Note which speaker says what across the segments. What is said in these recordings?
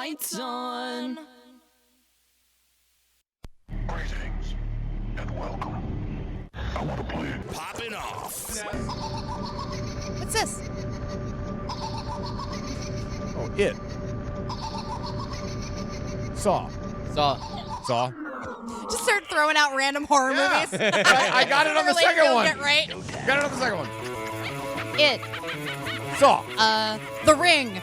Speaker 1: lights on.
Speaker 2: Greetings and welcome. I want to play
Speaker 3: Poppin' Off.
Speaker 4: What's this?
Speaker 5: Oh, it. Saw.
Speaker 1: Saw.
Speaker 4: Just start throwing out random horror movies.
Speaker 5: I got it on the
Speaker 4: Really
Speaker 5: second
Speaker 4: don't
Speaker 5: one.
Speaker 4: Get right.
Speaker 5: Got it on the second one.
Speaker 4: It.
Speaker 5: Saw.
Speaker 4: The Ring.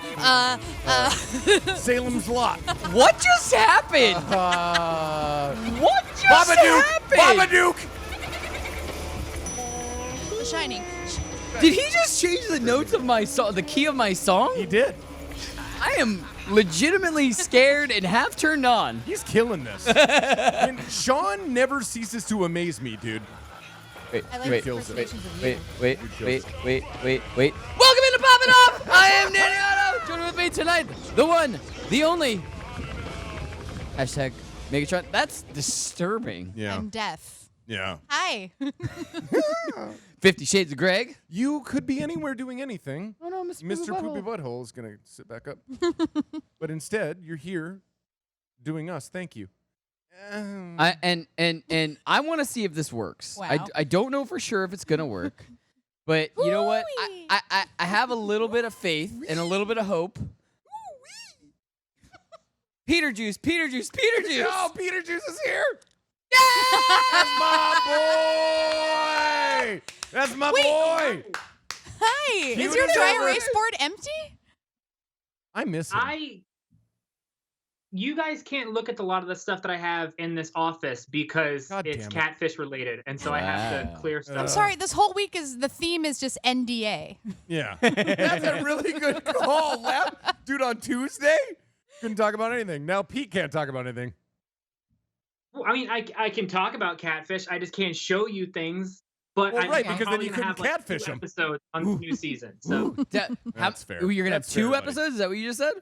Speaker 5: Salem's Lot.
Speaker 1: What just happened? What just happened?
Speaker 5: Babadook.
Speaker 4: The Shining.
Speaker 1: Did he just change the notes of my song, the key of my song?
Speaker 5: He did.
Speaker 1: I am legitimately scared and half turned on.
Speaker 5: He's killing this. I mean, Sean never ceases to amaze me, dude.
Speaker 1: Wait,
Speaker 4: I like
Speaker 1: wait,
Speaker 4: the
Speaker 5: kills it.
Speaker 4: impersonations of
Speaker 1: wait,
Speaker 4: you.
Speaker 1: wait, wait, wait, wait, wait. Welcome into Poppin' Off! I am Danny Otto. Joining with me tonight, the one, the only. Hashtag Megatron. That's disturbing.
Speaker 5: Yeah.
Speaker 4: I'm deaf.
Speaker 5: Yeah.
Speaker 4: Hi.
Speaker 1: 50 Shades of Greg.
Speaker 5: You could be anywhere doing anything.
Speaker 1: Oh no, Mr.
Speaker 5: Mr. Poopy Butthole is going to sit back up. But instead, you're here doing us. Thank you.
Speaker 1: And I want to see if this works.
Speaker 4: Wow.
Speaker 1: I don't know for sure if it's gonna work, but you know what? I have a little bit of faith and a little bit of hope. Peter Juice.
Speaker 5: Oh, Peter Juice is here. That's my boy.
Speaker 4: Hi. Is
Speaker 5: Cute
Speaker 4: your
Speaker 5: as
Speaker 4: dry
Speaker 5: ever.
Speaker 4: erase board empty?
Speaker 5: I miss him.
Speaker 6: You guys can't look at a lot of the stuff that I have in this office because
Speaker 5: God
Speaker 6: it's
Speaker 5: damn it.
Speaker 6: catfish related, and so I have
Speaker 1: Wow.
Speaker 6: to clear stuff.
Speaker 4: I'm sorry. This whole week the theme is just NDA.
Speaker 5: Yeah. That's a really good call. Dude, on Tuesday, couldn't talk about anything. Now Pete can't talk about anything.
Speaker 6: Well, I mean, I can talk about catfish. I just can't show you things. But
Speaker 5: Well,
Speaker 6: I
Speaker 5: right,
Speaker 6: I'm
Speaker 5: because then
Speaker 6: probably
Speaker 5: you
Speaker 6: gonna
Speaker 5: couldn't
Speaker 6: have,
Speaker 5: catfish
Speaker 6: two
Speaker 5: 'em.
Speaker 6: episodes on the new season. So
Speaker 5: That's fair.
Speaker 1: You're gonna
Speaker 5: That's
Speaker 1: have two
Speaker 5: fair, buddy.
Speaker 1: episodes? Is that what you just said?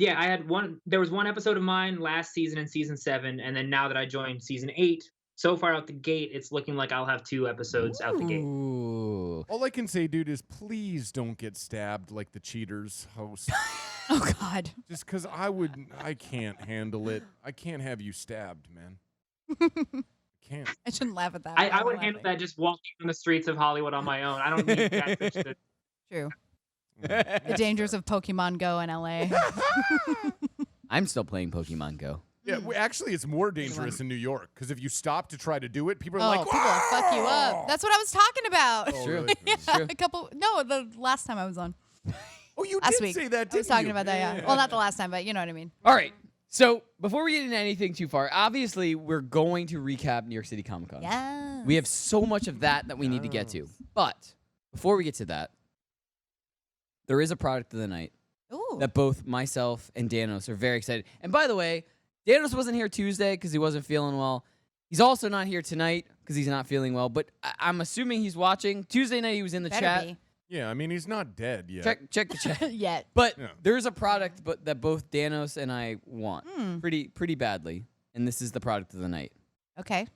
Speaker 6: yeah, I had one. There was one episode of mine last season in season 7, and then now that I joined season 8, so far out the gate, it's looking like I'll have 2 episodes out the gate.
Speaker 1: Ooh.
Speaker 5: All I can say, dude, is please don't get stabbed like the Cheaters host.
Speaker 4: Oh God.
Speaker 5: Just because I can't handle it. I can't have you stabbed, man. I can't.
Speaker 4: I shouldn't laugh at that.
Speaker 6: I
Speaker 4: I'm
Speaker 6: would handle
Speaker 4: laughing.
Speaker 6: that just walking on the streets of Hollywood on my own. I don't need catfish to.
Speaker 4: True. The dangers of Pokemon Go in LA.
Speaker 1: I'm still playing Pokemon Go.
Speaker 5: Yeah, actually, it's more dangerous in New York because if you stop to try to do it, people are
Speaker 4: Oh,
Speaker 5: like,
Speaker 4: people will fuck you up. That's what I was talking about.
Speaker 5: Oh,
Speaker 1: True.
Speaker 5: really?
Speaker 1: True.
Speaker 4: The last time I was on.
Speaker 5: Oh, you
Speaker 4: Last
Speaker 5: did
Speaker 4: week.
Speaker 5: say that, didn't
Speaker 4: I was talking
Speaker 5: you?
Speaker 4: about that, yeah. Well, not the last time, but you know what I mean.
Speaker 1: All right. So before we get into anything too far, obviously we're going to recap New York City Comic Con.
Speaker 4: Yeah.
Speaker 1: We have so much of that we need to get to. But before we get to that, there is a product of the night
Speaker 4: Ooh.
Speaker 1: that both myself and Danos are very excited. And by the way, Danos wasn't here Tuesday because he wasn't feeling well. He's also not here tonight because he's not feeling well. But I'm assuming he's watching. Tuesday night he was in the
Speaker 4: Better
Speaker 1: chat.
Speaker 4: be.
Speaker 5: Yeah, I mean, he's not dead yet.
Speaker 1: Check the chat.
Speaker 4: Yet.
Speaker 1: But
Speaker 5: Yeah.
Speaker 1: there's a product that both Danos and I want
Speaker 4: Hmm.
Speaker 1: pretty badly, and this is the product of the night.
Speaker 4: Okay.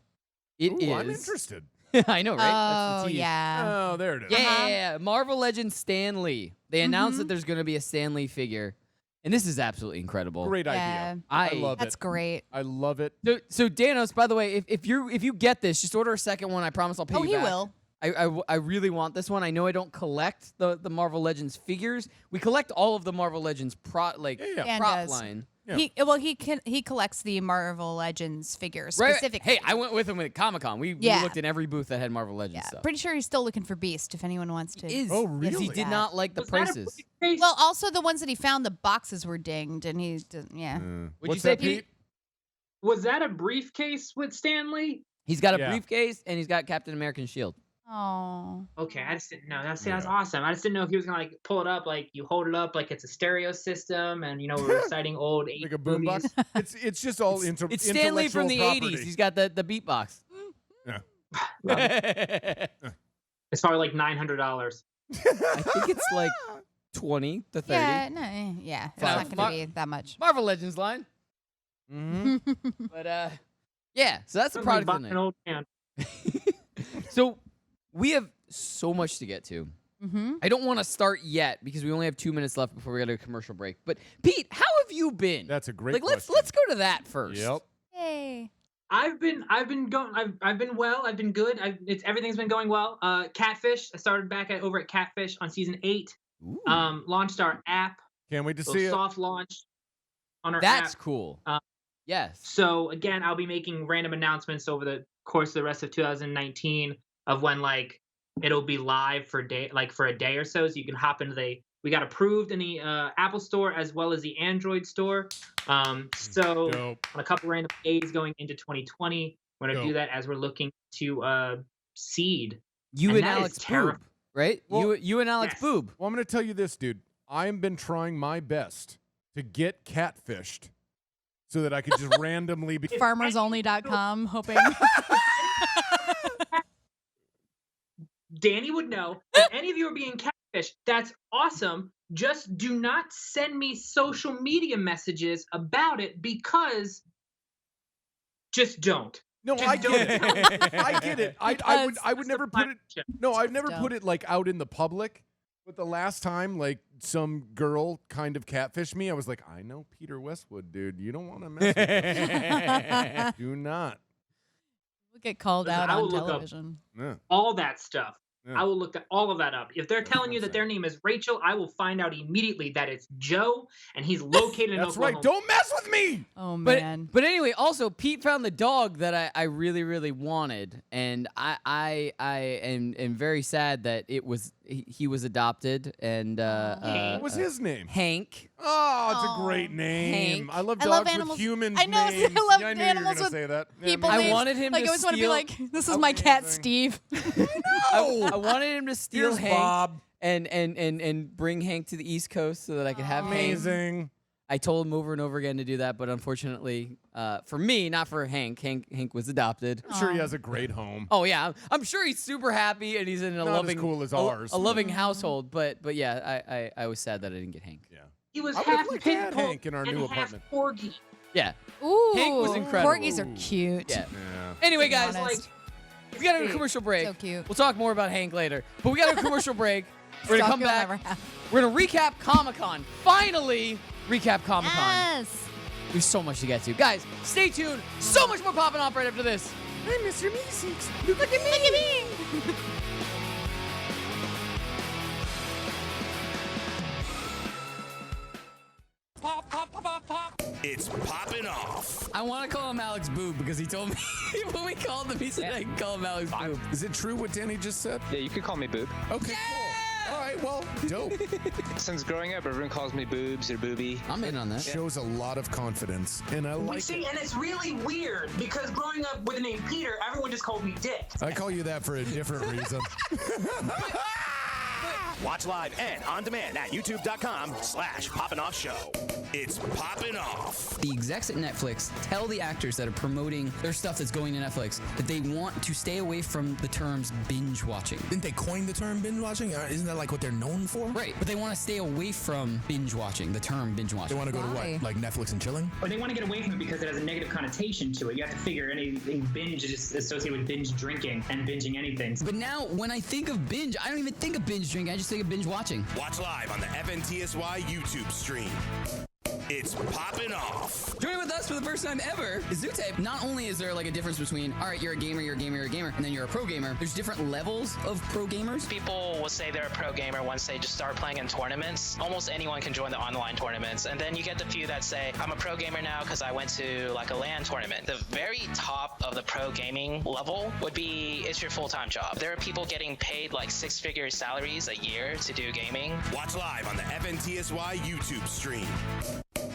Speaker 1: It is.
Speaker 5: Ooh, I'm interested.
Speaker 1: I know, right? That's
Speaker 4: Oh,
Speaker 1: the tease.
Speaker 4: yeah.
Speaker 5: Oh, there it is.
Speaker 1: Yeah, Marvel Legends Stan Lee. They announced that there's going to be a Stan Lee figure, and this is absolutely incredible.
Speaker 5: Great
Speaker 4: Yeah.
Speaker 5: idea.
Speaker 1: I
Speaker 5: love
Speaker 4: That's
Speaker 5: it.
Speaker 4: great.
Speaker 5: I love it.
Speaker 1: So Danos, by the way, if you get this, just order a second one. I promise I'll pay
Speaker 4: Oh,
Speaker 1: you
Speaker 4: he
Speaker 1: back.
Speaker 4: will.
Speaker 1: I really want this one. I know I don't collect the Marvel Legends figures. We collect all of the Marvel Legends
Speaker 5: Yeah.
Speaker 4: Dan
Speaker 1: prop
Speaker 4: does.
Speaker 1: line.
Speaker 5: Yeah.
Speaker 4: He collects the Marvel Legends figures
Speaker 1: Right.
Speaker 4: specifically.
Speaker 1: Hey, I went with him at Comic-Con. We
Speaker 4: Yeah.
Speaker 1: looked in every booth that had Marvel Legends
Speaker 4: Yeah,
Speaker 1: stuff.
Speaker 4: pretty sure he's still looking for Beast. If anyone wants to.
Speaker 5: Oh,
Speaker 1: Yes, he
Speaker 5: really?
Speaker 1: did not like the
Speaker 6: Was that a
Speaker 1: prices.
Speaker 6: briefcase?
Speaker 4: Well, also the ones that he found, the boxes were dinged, and he didn't. Yeah.
Speaker 1: Would you
Speaker 5: What's
Speaker 1: say,
Speaker 5: that,
Speaker 1: Pete?
Speaker 6: Was that a briefcase with Stanley?
Speaker 1: He's got a
Speaker 5: Yeah.
Speaker 1: briefcase and he's got Captain American shield.
Speaker 4: Oh.
Speaker 6: Okay, I just didn't know. That's
Speaker 5: Yeah.
Speaker 6: awesome. I just didn't know if he was gonna like pull it up, like you hold it up like it's a stereo system, and we're reciting old
Speaker 5: Like a
Speaker 6: 80s
Speaker 5: boombox.
Speaker 6: movies.
Speaker 5: It's just all
Speaker 1: It's Stan Lee from the
Speaker 5: intellectual
Speaker 1: 80s. He's got the beatbox.
Speaker 6: It's probably like $900.
Speaker 1: I think it's like 20 to 30.
Speaker 4: Yeah. No. Yeah. It's
Speaker 1: Five.
Speaker 4: not going to be that much.
Speaker 1: Marvel Legends line.
Speaker 5: Mhm.
Speaker 1: But yeah, so that's the
Speaker 6: Somebody
Speaker 1: product of
Speaker 6: bought
Speaker 1: the
Speaker 6: an old man.
Speaker 1: night. So we have so much to get to.
Speaker 4: Mm-hmm.
Speaker 1: I don't want to start yet because we only have 2 minutes left before we go to a commercial break. But Pete, how have you been?
Speaker 5: That's a great
Speaker 1: like.
Speaker 5: question.
Speaker 1: Let's go to that first.
Speaker 5: Yep.
Speaker 4: Yay.
Speaker 6: I've been well. I've been good. Everything's been going well. Catfish. I started back over at Catfish on season 8.
Speaker 1: Ooh.
Speaker 6: Launched our app.
Speaker 5: Can't wait to
Speaker 6: So
Speaker 5: see it.
Speaker 6: soft launch on our
Speaker 1: That's
Speaker 6: app. cool.
Speaker 1: Yes.
Speaker 6: So again, I'll be making random announcements over the course of the rest of 2019 of when like it'll be live for a day or so. So you can hop into we got approved in the Apple Store as well as the Android Store. So
Speaker 5: Dope.
Speaker 6: on a couple random days going into 2020, we're gonna do that as we're looking to seed.
Speaker 1: You and
Speaker 6: that is
Speaker 1: Alex Boob,
Speaker 6: terrifying.
Speaker 1: right?
Speaker 5: Well,
Speaker 1: you and Alex
Speaker 6: yes.
Speaker 1: Boob.
Speaker 5: Well, I'm going to tell you this, dude. I've been trying my best to get catfished so that I could just randomly be.
Speaker 4: Farmersonly.com, hoping.
Speaker 6: Danny would know. If any of you are being catfished, that's awesome. Just do not send me social media messages about it because just don't.
Speaker 5: No,
Speaker 6: Just
Speaker 5: I
Speaker 6: don't
Speaker 5: get it. I get it. I would
Speaker 6: That's
Speaker 5: never
Speaker 6: the
Speaker 5: put it.
Speaker 6: flagship.
Speaker 5: No, I've never
Speaker 4: Don't.
Speaker 5: put it like out in the public. But the last time, like some girl kind of catfished me, I was like, I know Peter Westwood, dude. You don't want to mess with us. Do not.
Speaker 4: We'll get called
Speaker 6: Listen,
Speaker 4: out
Speaker 6: I will
Speaker 4: on
Speaker 6: look up
Speaker 4: television.
Speaker 5: Yeah.
Speaker 6: All that stuff.
Speaker 5: Yeah.
Speaker 6: I will look at all of that up. If they're
Speaker 5: That's
Speaker 6: telling
Speaker 5: what
Speaker 6: you
Speaker 5: I'm
Speaker 6: that their
Speaker 5: saying.
Speaker 6: name is Rachel, I will find out immediately that it's Joe and he's located in
Speaker 5: That's
Speaker 6: Oklahoma.
Speaker 5: right. Don't mess with me.
Speaker 4: Oh,
Speaker 1: But
Speaker 4: man.
Speaker 1: but anyway, also Pete found the dog that I really really wanted, and I am very sad that he was adopted and
Speaker 5: What was his name?
Speaker 1: Hank.
Speaker 5: Oh, it's a
Speaker 4: Aw.
Speaker 5: great name.
Speaker 1: Hank.
Speaker 5: I love
Speaker 4: I
Speaker 5: dogs
Speaker 4: love
Speaker 5: with
Speaker 4: animals.
Speaker 5: humans.
Speaker 4: I know,
Speaker 5: names.
Speaker 4: I love
Speaker 5: yeah, I knew
Speaker 4: animals
Speaker 5: you were
Speaker 4: with
Speaker 5: gonna say that. Yeah,
Speaker 4: People
Speaker 5: me
Speaker 1: I
Speaker 5: too.
Speaker 4: names.
Speaker 1: wanted him
Speaker 4: like,
Speaker 1: to
Speaker 4: I always want to be
Speaker 1: steal-
Speaker 4: like, this is my cat,
Speaker 5: Amazing.
Speaker 4: Steve.
Speaker 1: I wanted him to steal
Speaker 5: Here's
Speaker 1: Hank
Speaker 5: Bob.
Speaker 1: and bring Hank to the East Coast so that I could have Hank.
Speaker 5: Amazing.
Speaker 1: I told him over and over again to do that, but unfortunately, for me, not for Hank. Hank was adopted.
Speaker 5: I'm sure he has a great home.
Speaker 1: Oh yeah, I'm sure he's super happy and he's in a
Speaker 5: Not as
Speaker 1: loving,
Speaker 5: cool as
Speaker 1: a-
Speaker 5: ours.
Speaker 1: a loving household. But yeah, I was sad that I didn't get Hank.
Speaker 5: Yeah.
Speaker 6: He was
Speaker 5: I would've
Speaker 6: half
Speaker 5: liked
Speaker 6: pit
Speaker 5: to have
Speaker 6: bull
Speaker 5: Hank in our
Speaker 6: and
Speaker 5: new
Speaker 6: half
Speaker 5: apartment.
Speaker 6: corgi.
Speaker 1: Yeah.
Speaker 4: Ooh.
Speaker 1: Hank was incredible.
Speaker 4: Corgis are cute.
Speaker 1: Yeah.
Speaker 5: Yeah.
Speaker 1: Anyway,
Speaker 4: To be
Speaker 1: guys,
Speaker 4: honest.
Speaker 1: we got to go to commercial break.
Speaker 4: So cute.
Speaker 1: We'll talk more about Hank later. But we got to go to commercial break. We're gonna
Speaker 4: Stuff
Speaker 1: come
Speaker 4: you'll
Speaker 1: back.
Speaker 4: never have.
Speaker 1: We're gonna recap Comic-Con. Finally, recap Comic-Con.
Speaker 4: Yes.
Speaker 1: There's so much to get to. Guys, stay tuned. So much more popping off right after this.
Speaker 5: Hey, Mr. Meeseeks.
Speaker 4: Look at me.
Speaker 2: It's popping off.
Speaker 1: I want to call him Alex Boob because he told me when we called him, he said I can call him Alex Boob.
Speaker 5: Is it true what Danny just said?
Speaker 3: Yeah, you could call me Boob.
Speaker 5: Okay, cool. All right, well, dope.
Speaker 3: Since growing up, everyone calls me Boobs or Booby.
Speaker 1: I'm in on that.
Speaker 5: Shows a lot of confidence, and I like it.
Speaker 7: And it's really weird because growing up with the name Peter, everyone just called me Dick.
Speaker 5: I call you that for a different reason.
Speaker 2: Watch live and on demand at youtube.com/poppinoffshow. It's popping off.
Speaker 8: The execs at Netflix tell the actors that are promoting their stuff that's going to Netflix that they want to stay away from the terms binge watching.
Speaker 9: Didn't they coin the term binge watching? Isn't that like what they're known for?
Speaker 8: Right, but they want to stay away from binge watching, the term binge
Speaker 9: They
Speaker 8: watching.
Speaker 9: want to go to
Speaker 4: Why?
Speaker 9: what? Like Netflix and chilling?
Speaker 7: Or they want to get away from it because it has a negative connotation to it. You have to figure anything binge is just associated with binge drinking and binging anything.
Speaker 8: But now, when I think of binge, I don't even think of binge drinking, I just think of binge watching.
Speaker 2: Watch live on the FNTSY YouTube stream. It's popping off.
Speaker 8: Join with us for the first time ever is Zootape. Not only is there like a difference between, all right, you're a gamer, you're a gamer, you're a gamer, and then you're a pro gamer, there's different levels of pro gamers.
Speaker 10: People will say they're a pro gamer once they just start playing in tournaments. Almost anyone can join the online tournaments. And then you get the few that say, I'm a pro gamer now because I went to like a LAN tournament. The very top of the pro gaming level would be, it's your full-time job. There are people getting paid like 6-figure salaries a year to do gaming.
Speaker 2: Watch live on the FNTSY YouTube stream.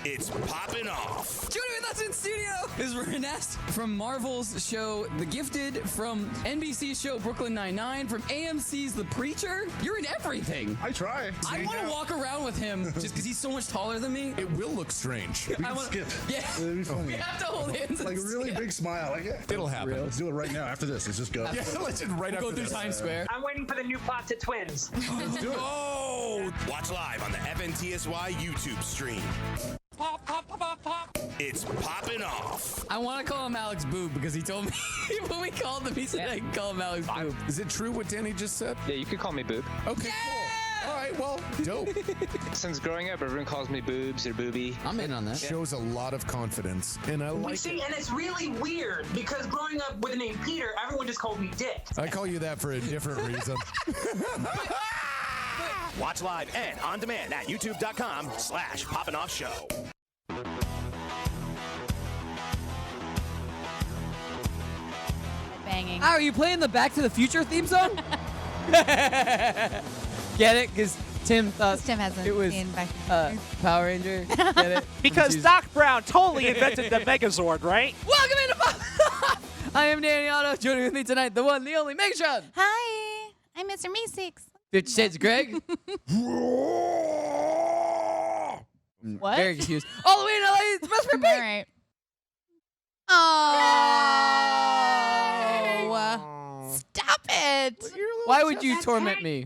Speaker 2: It's popping off.
Speaker 8: Joining with us in studio is Renest from Marvel's show The Gifted, from NBC's show Brooklyn Nine-Nine, from AMC's The Preacher. You're in everything.
Speaker 9: I try.
Speaker 8: I want to walk around with him just because he's so much taller than me.
Speaker 9: It will look strange.
Speaker 8: I wanna,
Speaker 11: skip.
Speaker 8: Yeah,
Speaker 11: It'll be funny.
Speaker 8: we have to hold hands.
Speaker 11: Like a
Speaker 8: and
Speaker 11: really
Speaker 8: skip.
Speaker 11: big smile. Like, yeah.
Speaker 9: It'll happen.
Speaker 11: Let's do it right now. After this, let's just go.
Speaker 5: Yeah, let's just right
Speaker 8: Go
Speaker 5: after
Speaker 8: through
Speaker 5: this.
Speaker 8: Times Square.
Speaker 6: I'm waiting for the new plot to Twins.
Speaker 5: Let's do it.
Speaker 2: Oh! Watch live on the FNTSY YouTube stream. It's popping off.
Speaker 8: I want to call him Alex Boob because he told me when we called him, he said I can call him Alex Boob.
Speaker 5: Is it true what Danny just said?
Speaker 3: Yeah, you could call me Boob.
Speaker 5: Okay, cool. All right, right, well, dope.
Speaker 3: Since growing up, everyone calls me boobs or booby.
Speaker 1: I'm in on that.
Speaker 5: Shows a lot of confidence, and I like
Speaker 12: See,
Speaker 5: it.
Speaker 12: and it's really weird because growing up with the name Peter, everyone just called me Dick.
Speaker 5: I call you that for a different reason.
Speaker 2: Watch live and on demand at youtube.com/Poppin Off Show.
Speaker 4: Banging.
Speaker 1: Oh, are you playing the Back to the Future theme song? Get it? Because Tim thought
Speaker 4: Tim hasn't
Speaker 1: it was
Speaker 4: seen Back to the Future.
Speaker 1: Power Ranger. Get it?
Speaker 13: Because Doc Brown totally invented the Megazord, right?
Speaker 1: Welcome into Poppin' Off. I am Danny Otto. Joining with me tonight, the one, the only Megs.
Speaker 4: Hi, I'm Mr. Meeseeks.
Speaker 1: 50 Shades of Greg.
Speaker 4: What?
Speaker 1: Very confused. All the way to LA, it's best friend
Speaker 4: All
Speaker 1: Pete.
Speaker 4: right. Oh, stop it.
Speaker 1: Why would you torment me?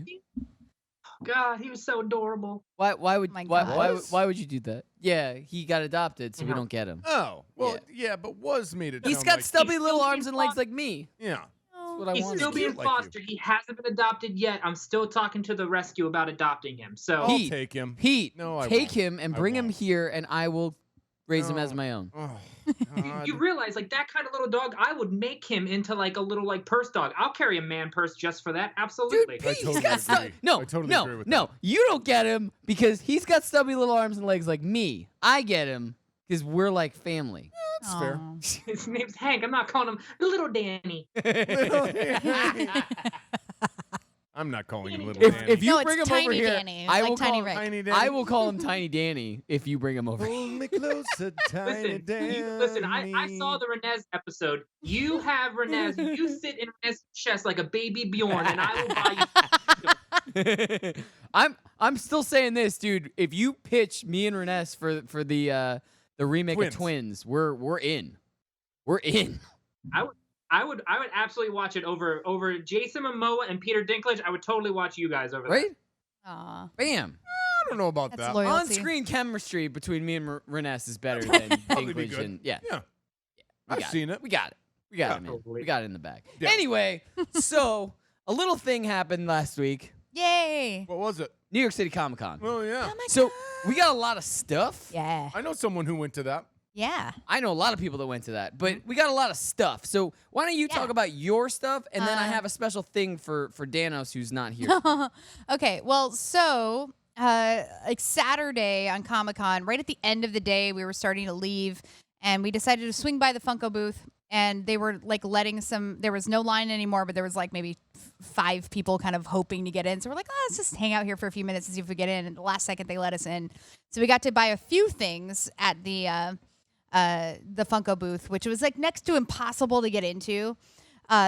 Speaker 6: God, he was so adorable.
Speaker 1: Why would
Speaker 4: my
Speaker 1: why
Speaker 4: God.
Speaker 1: would you do that? Yeah, he got adopted, so we don't get him.
Speaker 5: Oh, well, yeah, but was made it
Speaker 1: He's
Speaker 5: sound
Speaker 1: got
Speaker 5: like
Speaker 1: stubby
Speaker 6: He's
Speaker 1: little
Speaker 6: still
Speaker 1: arms and
Speaker 6: being
Speaker 1: legs like me.
Speaker 5: Yeah.
Speaker 1: That's what I
Speaker 6: He's
Speaker 1: wanted.
Speaker 6: still being
Speaker 5: cute like you.
Speaker 6: fostered. He hasn't been adopted yet. I'm still talking to the rescue about adopting him. So
Speaker 5: I'll
Speaker 1: Pete,
Speaker 5: take him.
Speaker 1: Pete,
Speaker 5: No, I
Speaker 1: take
Speaker 5: won't.
Speaker 1: him and
Speaker 5: I
Speaker 1: bring him
Speaker 5: won't.
Speaker 1: here, and I will raise him as my own.
Speaker 5: Oh,
Speaker 6: you realize, like, that kind of little dog, I would make him into like a little like purse dog. I'll carry a man purse just for that. Absolutely.
Speaker 1: Dude, Pete,
Speaker 5: totally
Speaker 1: he's got
Speaker 5: agree.
Speaker 1: no,
Speaker 5: I totally
Speaker 1: no,
Speaker 5: agree with
Speaker 1: no.
Speaker 5: that.
Speaker 1: You don't get him because he's got stubby little arms and legs like me. I get him because we're like family.
Speaker 5: That's fair.
Speaker 4: Aw.
Speaker 6: His name's Hank. I'm not calling him Little Danny.
Speaker 5: I'm not calling him little
Speaker 1: If,
Speaker 5: Danny.
Speaker 1: if you
Speaker 4: No,
Speaker 1: bring
Speaker 4: it's
Speaker 1: him over
Speaker 4: Tiny
Speaker 1: here,
Speaker 4: Danny,
Speaker 1: I
Speaker 4: like
Speaker 1: will
Speaker 4: Tiny
Speaker 1: call
Speaker 4: Rick.
Speaker 5: Tiny Danny.
Speaker 1: I will call him Tiny Danny if you bring him over.
Speaker 5: Pull me closer, Tiny Danny.
Speaker 6: Listen, I saw the Renez episode. You have Renez. You sit in Renez's chest like a baby Bjorn, and I will buy you.
Speaker 1: I'm still saying this, dude. If you pitch me and Renes for the remake
Speaker 5: Twins.
Speaker 1: of Twins, we're in. We're in.
Speaker 6: I would absolutely watch it over Jason Momoa and Peter Dinklage. I would totally watch you guys over
Speaker 1: Right?
Speaker 4: Aw.
Speaker 1: Bam.
Speaker 5: I don't know about
Speaker 4: That's
Speaker 5: that.
Speaker 4: loyalty.
Speaker 1: On-screen chemistry between me and Renes is better than
Speaker 5: Probably be
Speaker 1: Dinklage
Speaker 5: good.
Speaker 1: and yeah.
Speaker 5: Yeah.
Speaker 1: We
Speaker 5: I've
Speaker 1: got
Speaker 5: seen it.
Speaker 1: We got it. We got
Speaker 5: Yeah.
Speaker 1: it, man.
Speaker 6: Totally.
Speaker 1: We got it in the bag.
Speaker 5: Yeah.
Speaker 1: Anyway, so a little thing happened last week.
Speaker 4: Yay.
Speaker 5: What was it?
Speaker 1: New York City Comic Con.
Speaker 5: Oh, yeah.
Speaker 4: Oh my
Speaker 1: So
Speaker 4: God.
Speaker 1: we got a lot of stuff.
Speaker 4: Yeah.
Speaker 5: I know someone who went to that.
Speaker 4: Yeah.
Speaker 1: I know a lot of people that went to that, but we got a lot of stuff. So why don't you
Speaker 4: Yeah.
Speaker 1: talk about your stuff, and then I
Speaker 4: Uh,
Speaker 1: have a special thing for Danos who's not here.
Speaker 4: Okay, well, so like Saturday on Comic-Con, right at the end of the day, we were starting to leave, and we decided to swing by the Funko booth, and they were like there was no line anymore, but there was like maybe 5 people kind of hoping to get in. So we're like, oh, let's just hang out here for a few minutes and see if we get in. And the last second they let us in. So we got to buy a few things at the Funko booth, which was like next to impossible to get into.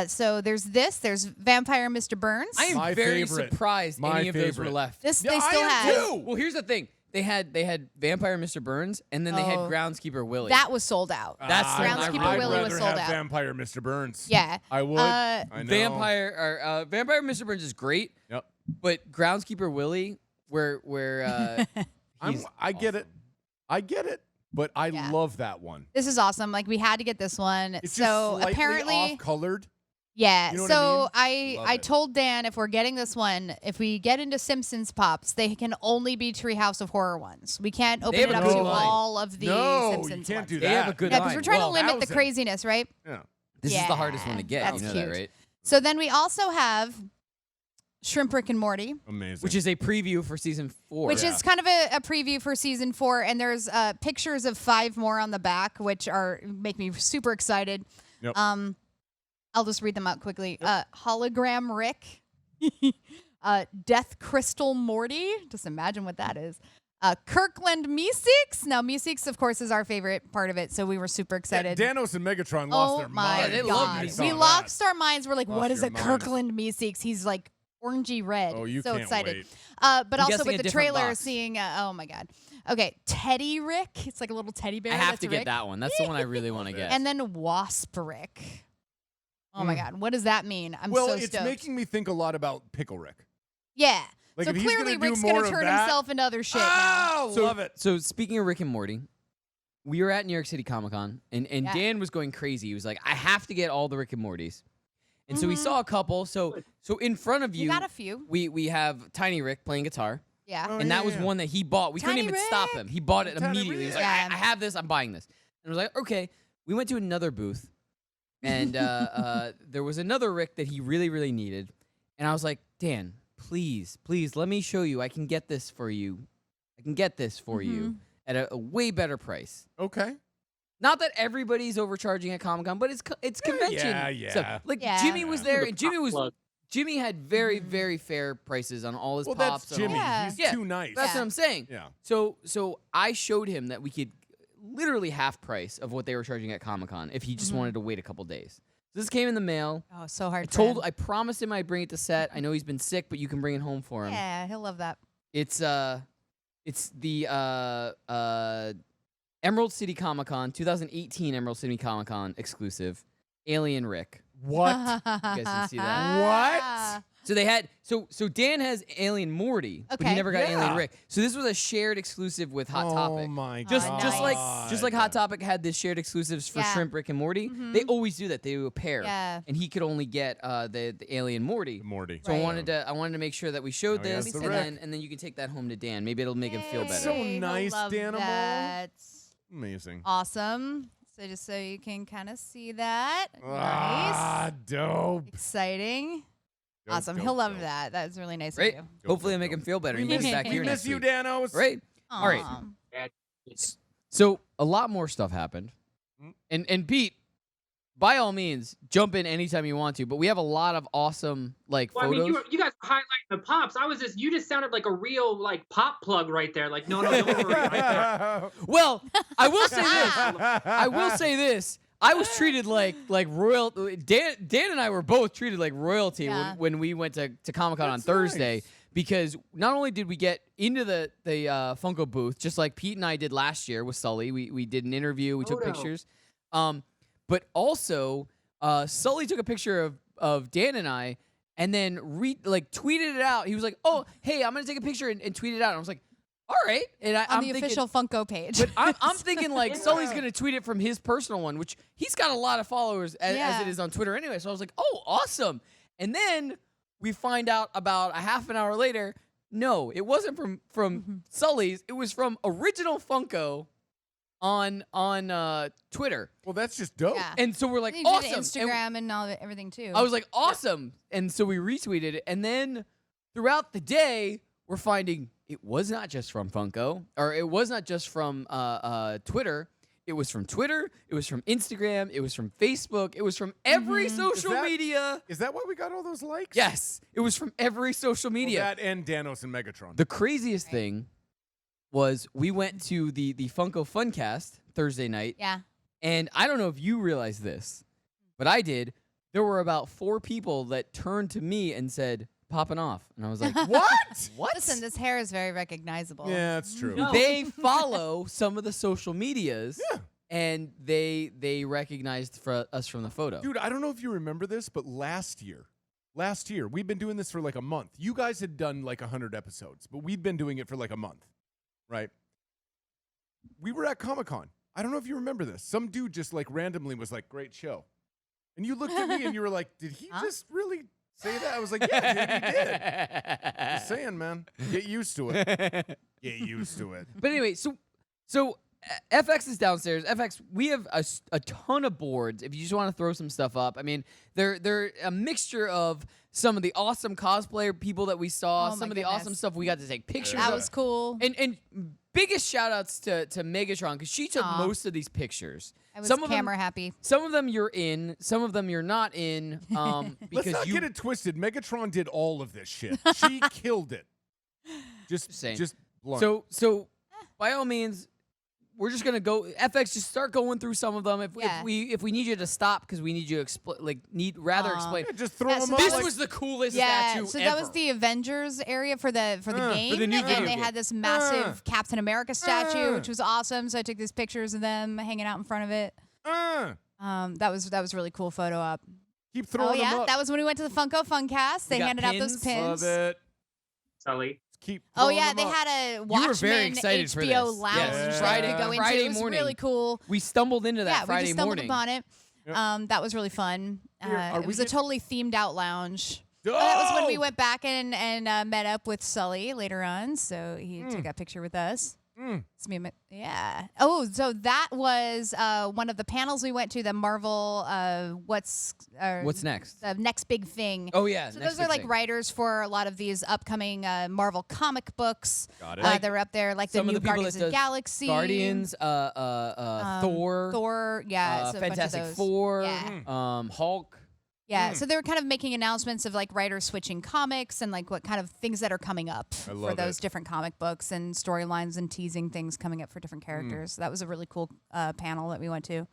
Speaker 4: So there's Vampire Mr. Burns.
Speaker 1: I am
Speaker 5: My
Speaker 1: very
Speaker 5: favorite.
Speaker 1: surprised
Speaker 5: My
Speaker 1: any of those were
Speaker 5: favorite.
Speaker 1: left.
Speaker 4: They still
Speaker 5: I am
Speaker 4: had.
Speaker 5: too.
Speaker 1: Well, here's the thing. They had Vampire Mr. Burns, and then they had
Speaker 4: Oh.
Speaker 1: Groundskeeper Willie.
Speaker 4: That was sold out.
Speaker 1: That's the one I
Speaker 4: Groundskeeper
Speaker 1: really
Speaker 4: Willie
Speaker 1: wanted.
Speaker 4: was
Speaker 5: I'd
Speaker 4: sold
Speaker 5: rather have
Speaker 4: out.
Speaker 5: Vampire Mr. Burns.
Speaker 4: Yeah.
Speaker 5: I would.
Speaker 4: Uh,
Speaker 5: I know.
Speaker 1: Vampire Mr. Burns is great,
Speaker 5: Yep.
Speaker 1: but Groundskeeper Willie, where
Speaker 5: I get it. I get it. But I
Speaker 4: Yeah.
Speaker 5: love that one.
Speaker 4: This is awesome. Like we had to get this one.
Speaker 5: It's
Speaker 4: So
Speaker 5: just slightly
Speaker 4: apparently,
Speaker 5: off-colored.
Speaker 4: yeah.
Speaker 5: You know what
Speaker 4: So
Speaker 5: I mean? Love
Speaker 4: I
Speaker 5: it.
Speaker 4: told Dan if we're getting this one, if we get into Simpsons pops, they can only be Treehouse of Horror ones. We can't open
Speaker 1: have
Speaker 4: it
Speaker 1: a
Speaker 4: up
Speaker 1: good
Speaker 4: to
Speaker 1: line.
Speaker 4: all of the
Speaker 5: No, you
Speaker 4: Simpsons
Speaker 5: can't
Speaker 4: ones.
Speaker 5: do
Speaker 1: they
Speaker 5: that.
Speaker 1: have a good
Speaker 4: Yeah,
Speaker 1: line.
Speaker 4: because we're trying
Speaker 1: Well,
Speaker 4: to limit the
Speaker 5: 1,000.
Speaker 4: craziness, right?
Speaker 5: Yeah.
Speaker 1: This is the
Speaker 4: Yeah,
Speaker 1: hardest one to get.
Speaker 4: that's
Speaker 1: You know
Speaker 4: cute.
Speaker 1: that, right?
Speaker 4: So then we also have Shrimp Rick and Morty,
Speaker 5: Amazing.
Speaker 1: Which is a preview for season 4.
Speaker 4: which is kind of a preview for season 4, and there's pictures of 5 more on the back, which make me super excited.
Speaker 5: Yep.
Speaker 4: I'll just read them out quickly. Hologram Rick, Death Crystal Morty. Just imagine what that is. Kirkland Meeseeks. Now, Meeseeks, of course, is our favorite part of it, so we were super excited.
Speaker 5: Danos and Megatron lost
Speaker 4: Oh
Speaker 5: their
Speaker 4: my
Speaker 5: minds.
Speaker 1: they love
Speaker 4: God.
Speaker 1: me.
Speaker 4: We
Speaker 5: Saw that.
Speaker 4: lost our minds. We're like,
Speaker 5: Lost
Speaker 4: what is
Speaker 5: your
Speaker 4: a
Speaker 5: minds.
Speaker 4: Kirkland Meeseeks? He's like orangey red.
Speaker 5: Oh, you
Speaker 4: so
Speaker 5: can't
Speaker 4: excited.
Speaker 5: wait.
Speaker 4: But
Speaker 1: I'm
Speaker 4: also
Speaker 1: guessing
Speaker 4: with
Speaker 1: a
Speaker 4: the
Speaker 1: different
Speaker 4: trailer,
Speaker 1: box.
Speaker 4: seeing, oh my God. Okay, Teddy Rick. It's like a little teddy bear.
Speaker 1: I have
Speaker 4: that's
Speaker 1: to get
Speaker 4: Rick.
Speaker 1: that one. That's the one I really want to get.
Speaker 4: And then Wasp Rick. Oh my God, what does that mean? I'm
Speaker 5: well,
Speaker 4: so
Speaker 5: it's
Speaker 4: stoked.
Speaker 5: making me think a lot about Pickle Rick.
Speaker 4: Yeah.
Speaker 5: Like,
Speaker 4: so
Speaker 5: if he's
Speaker 4: clearly
Speaker 5: gonna do
Speaker 4: Rick's
Speaker 5: more
Speaker 4: going to
Speaker 5: of
Speaker 4: turn
Speaker 5: that-
Speaker 4: himself into other shit now.
Speaker 5: Oh, love it.
Speaker 1: So speaking of Rick and Morty, we were at New York City Comic Con, and
Speaker 4: Yeah.
Speaker 1: Dan was going crazy. He was like, I have to get all the Rick and Mortys. And so we saw a couple. So in front of you,
Speaker 4: got a few.
Speaker 1: We have Tiny Rick playing guitar.
Speaker 4: Yeah.
Speaker 5: Oh,
Speaker 1: And that
Speaker 5: yeah,
Speaker 1: was
Speaker 5: yeah.
Speaker 1: one that he bought. We couldn't
Speaker 4: Tiny
Speaker 1: even stop
Speaker 4: Rick.
Speaker 1: him. He bought it
Speaker 5: Tiny
Speaker 1: immediately. He was
Speaker 5: Rick.
Speaker 1: like,
Speaker 4: Yeah.
Speaker 1: I have this. I'm buying this. And I was like, okay. We went to another booth, and there was another Rick that he really, really needed. And I was like, Dan, please, let me show you. I can get this for you. I can get this for you at a way better price.
Speaker 5: Okay.
Speaker 1: Not that everybody's overcharging at Comic-Con, but it's convention.
Speaker 5: yeah.
Speaker 1: stuff. Like
Speaker 4: Yeah.
Speaker 1: Jimmy was there, and
Speaker 6: Plug.
Speaker 1: Jimmy had very, very fair prices on all his
Speaker 5: Well,
Speaker 1: pops.
Speaker 5: that's
Speaker 1: and all-
Speaker 5: Jimmy.
Speaker 4: Yeah.
Speaker 5: He's
Speaker 1: Yeah.
Speaker 5: too nice.
Speaker 1: That's what I'm saying.
Speaker 5: Yeah.
Speaker 1: So I showed him that we could literally half price of what they were charging at Comic-Con if he just wanted to wait a couple days. So this came in the mail.
Speaker 4: Oh, so hard.
Speaker 1: I promised him I'd bring it to set. I know he's been sick, but you can bring it home for him.
Speaker 4: Yeah, he'll love that.
Speaker 1: It's the Emerald City Comic-Con 2018 Emerald City Comic-Con exclusive Alien Rick.
Speaker 5: What?
Speaker 1: You guys can see that.
Speaker 5: What?
Speaker 1: So they had so Dan has Alien Morty, but he
Speaker 4: Okay.
Speaker 1: never got
Speaker 5: Yeah.
Speaker 1: Alien Rick. So this was a shared exclusive with Hot Topic.
Speaker 5: Oh my
Speaker 1: Just
Speaker 5: god.
Speaker 1: just like Hot Topic had this shared exclusives for
Speaker 4: Yeah.
Speaker 1: Shrimp, Rick, and Morty. They always do that. They do a pair,
Speaker 4: Yeah.
Speaker 1: and he could only get the Alien Morty.
Speaker 5: Morty.
Speaker 1: So
Speaker 4: Right.
Speaker 1: I wanted to make sure that we showed
Speaker 5: Oh, yeah,
Speaker 1: this,
Speaker 5: it's the
Speaker 1: and then you can take that home to Dan. Maybe it'll make him feel better.
Speaker 5: So
Speaker 4: Yay, he'll
Speaker 5: nice,
Speaker 4: love
Speaker 5: Danimal.
Speaker 4: that.
Speaker 5: Amazing.
Speaker 4: Awesome. So just so you can kind of see that.
Speaker 5: Ah,
Speaker 4: Nice.
Speaker 5: dope.
Speaker 4: Exciting.
Speaker 5: Dope,
Speaker 4: Awesome.
Speaker 5: dope,
Speaker 4: He'll love
Speaker 5: dope.
Speaker 4: that. That's really nice
Speaker 1: Right?
Speaker 4: of you.
Speaker 1: Hopefully, it'll make him feel better. and he gets back
Speaker 5: We
Speaker 1: here
Speaker 5: miss
Speaker 1: next
Speaker 5: you,
Speaker 1: week.
Speaker 5: Danos.
Speaker 1: Right? All right.
Speaker 4: Aw.
Speaker 1: So a lot more stuff happened, and Pete, by all means, jump in anytime you want to. But we have a lot of awesome
Speaker 6: Well, I
Speaker 1: photos.
Speaker 6: mean, you guys were highlighting the pops. You just sounded like a real like pop plug right there. Like no, don't worry. Right there.
Speaker 1: Well, I will say this. I will say this. I was treated like royal. Dan and I were both treated like royalty
Speaker 4: Yeah.
Speaker 1: when we went to Comic-Con on
Speaker 5: That's
Speaker 1: Thursday,
Speaker 5: nice.
Speaker 1: because not only did we get into the Funko booth, just like Pete and I did last year with Sully. We did an interview. We took
Speaker 6: Photo.
Speaker 1: pictures. But also Sully took a picture of Dan and I, and then tweeted it out. He was like, "Oh, hey, I'm gonna take a picture and tweet it out." And I was like, "All right." And
Speaker 4: On
Speaker 1: I'm
Speaker 4: the
Speaker 1: thinking,
Speaker 4: official Funko page.
Speaker 1: but I'm thinking like Sully's gonna tweet it from his personal one, which he's got a lot of followers as
Speaker 4: Yeah.
Speaker 1: it is on Twitter anyway. So I was like, "Oh, awesome!" And then we find out about a half an hour later, no, it wasn't from Sully's. It was from Original Funko on Twitter.
Speaker 5: Well, that's just dope.
Speaker 4: Yeah.
Speaker 1: And so we're like,
Speaker 4: You did
Speaker 1: awesome. And
Speaker 4: Instagram and all everything too.
Speaker 1: I was like, awesome. And so we retweeted it. And then throughout the day, we're finding it was not just from Funko, or it was not just from Twitter. It was from Twitter. It was from Instagram. It was from Facebook. It was from every social media.
Speaker 5: Is that why we got all those likes?
Speaker 1: Yes. It was from every social
Speaker 5: Well,
Speaker 1: media.
Speaker 5: that and Danos and Megatron.
Speaker 1: The craziest thing was we went to the Funko Funcast Thursday night.
Speaker 4: Yeah.
Speaker 1: And I don't know if you realize this, but I did. There were about 4 people that turned to me and said, "Poppin' Off." And I was like,
Speaker 5: what?
Speaker 1: What?
Speaker 4: Listen, this hair is very recognizable.
Speaker 5: Yeah, that's true.
Speaker 6: No.
Speaker 1: They follow some of the social medias, and they recognized us from the photo.
Speaker 5: Dude, I don't know if you remember this, but last year, we've been doing this for like a month. You guys had done like 100 episodes, but we'd been doing it for like a month, right? We were at Comic-Con. I don't know if you remember this. Some dude just like randomly was like, "Great show." And you looked at me and you were like, "Did he just really say that?" I was like, "Yeah, dude, he did." Just saying, man. Get used to it. Get used to it.
Speaker 1: But anyway, so FX is downstairs. FX, we have a ton of boards. If you just want to throw some stuff up, I mean, they're a mixture of some of the awesome cosplayer people that we saw,
Speaker 4: Oh my
Speaker 1: some of the
Speaker 4: goodness.
Speaker 1: awesome stuff we got to take pictures
Speaker 4: That
Speaker 1: of.
Speaker 4: was cool.
Speaker 1: And biggest shout outs to Megatron, because she took
Speaker 4: Aw.
Speaker 1: most of these pictures.
Speaker 4: I was
Speaker 1: some of
Speaker 4: camera
Speaker 1: them,
Speaker 4: happy.
Speaker 1: Some of them you're in, some of them you're not in.
Speaker 5: Let's
Speaker 1: Because
Speaker 5: not
Speaker 1: you
Speaker 5: get it twisted. Megatron did all of this shit. She killed it. Just
Speaker 1: saying.
Speaker 5: blunt.
Speaker 1: So by all means, we're just gonna go. FX, just start going through some of them. If we need you to stop because we need you to explain, explain.
Speaker 5: Yeah, just throw
Speaker 4: Yeah,
Speaker 5: them
Speaker 4: so
Speaker 5: up.
Speaker 1: This
Speaker 5: like-
Speaker 1: was the coolest
Speaker 4: Yeah,
Speaker 1: statue
Speaker 4: so
Speaker 1: ever.
Speaker 4: that was the Avengers area for the game,
Speaker 1: For the new video
Speaker 4: and they
Speaker 1: game.
Speaker 4: had this massive Captain America statue, which was awesome. So I took these pictures of them hanging out in front of it. That was a really cool photo op.
Speaker 5: Keep throwing them up.
Speaker 4: that was when we went to the Funko Funcast. They
Speaker 1: got
Speaker 4: handed out those
Speaker 1: pins.
Speaker 4: pins.
Speaker 5: Love it.
Speaker 6: Sully.
Speaker 5: Keep
Speaker 4: Oh
Speaker 5: throwing
Speaker 4: yeah,
Speaker 5: them
Speaker 4: they
Speaker 5: up.
Speaker 4: had a
Speaker 1: You were
Speaker 4: Watchmen
Speaker 1: very excited for
Speaker 4: HBO
Speaker 1: this.
Speaker 4: lounge
Speaker 1: Yes.
Speaker 4: that you could go into.
Speaker 1: Friday
Speaker 4: It was
Speaker 1: morning.
Speaker 4: really cool.
Speaker 1: We stumbled into that
Speaker 4: Yeah, we
Speaker 1: Friday
Speaker 4: just stumbled
Speaker 1: morning.
Speaker 4: upon it.
Speaker 5: Yep.
Speaker 4: That was really fun. It was a totally themed out lounge.
Speaker 5: Oh!
Speaker 4: That was when we went back and met up with Sully later on. So he took a picture with us. It's me, yeah. Oh, so that was one of the panels we went to. The Marvel, what's
Speaker 1: next?
Speaker 4: The next big thing.
Speaker 1: Oh yeah.
Speaker 4: So
Speaker 1: next
Speaker 4: those are
Speaker 1: big
Speaker 4: like
Speaker 1: thing.
Speaker 4: writers for a lot of these upcoming Marvel comic books.
Speaker 5: Got it.
Speaker 4: They're up there, like the
Speaker 1: some of
Speaker 4: new
Speaker 1: the people
Speaker 4: Guardians
Speaker 1: that
Speaker 4: of the
Speaker 1: does
Speaker 4: Galaxy.
Speaker 1: Guardians,
Speaker 4: Thor, yeah, so a bunch of
Speaker 1: Fantastic
Speaker 4: those.
Speaker 1: Four,
Speaker 4: Yeah.
Speaker 1: Hulk.
Speaker 4: Yeah, so they were kind of making announcements of like writers switching comics and like what kind of things that are coming up for those different comic books and storylines and teasing things coming up for different characters. So that was a really cool panel that we went to.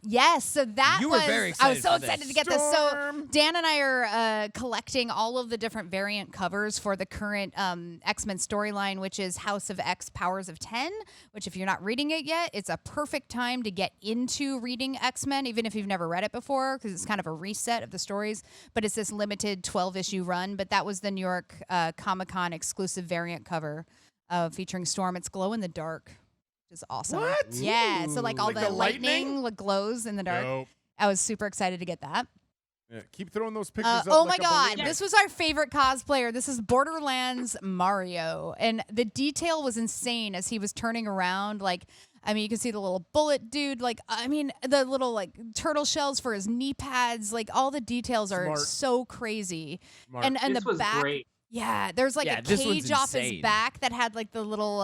Speaker 4: Yes, so that
Speaker 1: You
Speaker 4: was.
Speaker 1: were very
Speaker 4: I was
Speaker 1: excited
Speaker 4: so
Speaker 1: for
Speaker 4: excited
Speaker 1: this.
Speaker 4: to get this. So Dan and I are collecting all of the different variant covers for the current X-Men storyline, which is House of X, Powers of 10. Which, if you're not reading it yet, it's a perfect time to get into reading X-Men, even if you've never read it before, because it's kind of a reset of the stories. But it's this limited 12-issue run. But that was the New York Comic-Con exclusive variant cover featuring Storm. It's glow in the dark. Is awesome.
Speaker 5: What?
Speaker 4: Yeah. So like all
Speaker 5: Like
Speaker 4: the
Speaker 5: the lightning?
Speaker 4: lightning glows in the dark.
Speaker 5: Nope.
Speaker 4: I was super excited to get that.
Speaker 5: Yeah, keep throwing those pictures up.
Speaker 4: Oh
Speaker 5: like
Speaker 4: my
Speaker 5: a
Speaker 4: God.
Speaker 5: balloon.
Speaker 4: This was our favorite cosplayer. This is Borderlands Mario. And the detail was insane as he was turning around. Like, I mean, you can see the little bullet dude. Like, I mean, the little like turtle shells for his knee pads. Like, all the details are
Speaker 5: Smart.
Speaker 4: so crazy.
Speaker 5: Smart.
Speaker 4: And
Speaker 6: This
Speaker 4: the
Speaker 6: was
Speaker 4: back.
Speaker 6: great.
Speaker 4: Yeah, there's like
Speaker 1: Yeah,
Speaker 4: a
Speaker 1: this one's
Speaker 4: cage off his
Speaker 1: insane.
Speaker 4: back that had like the little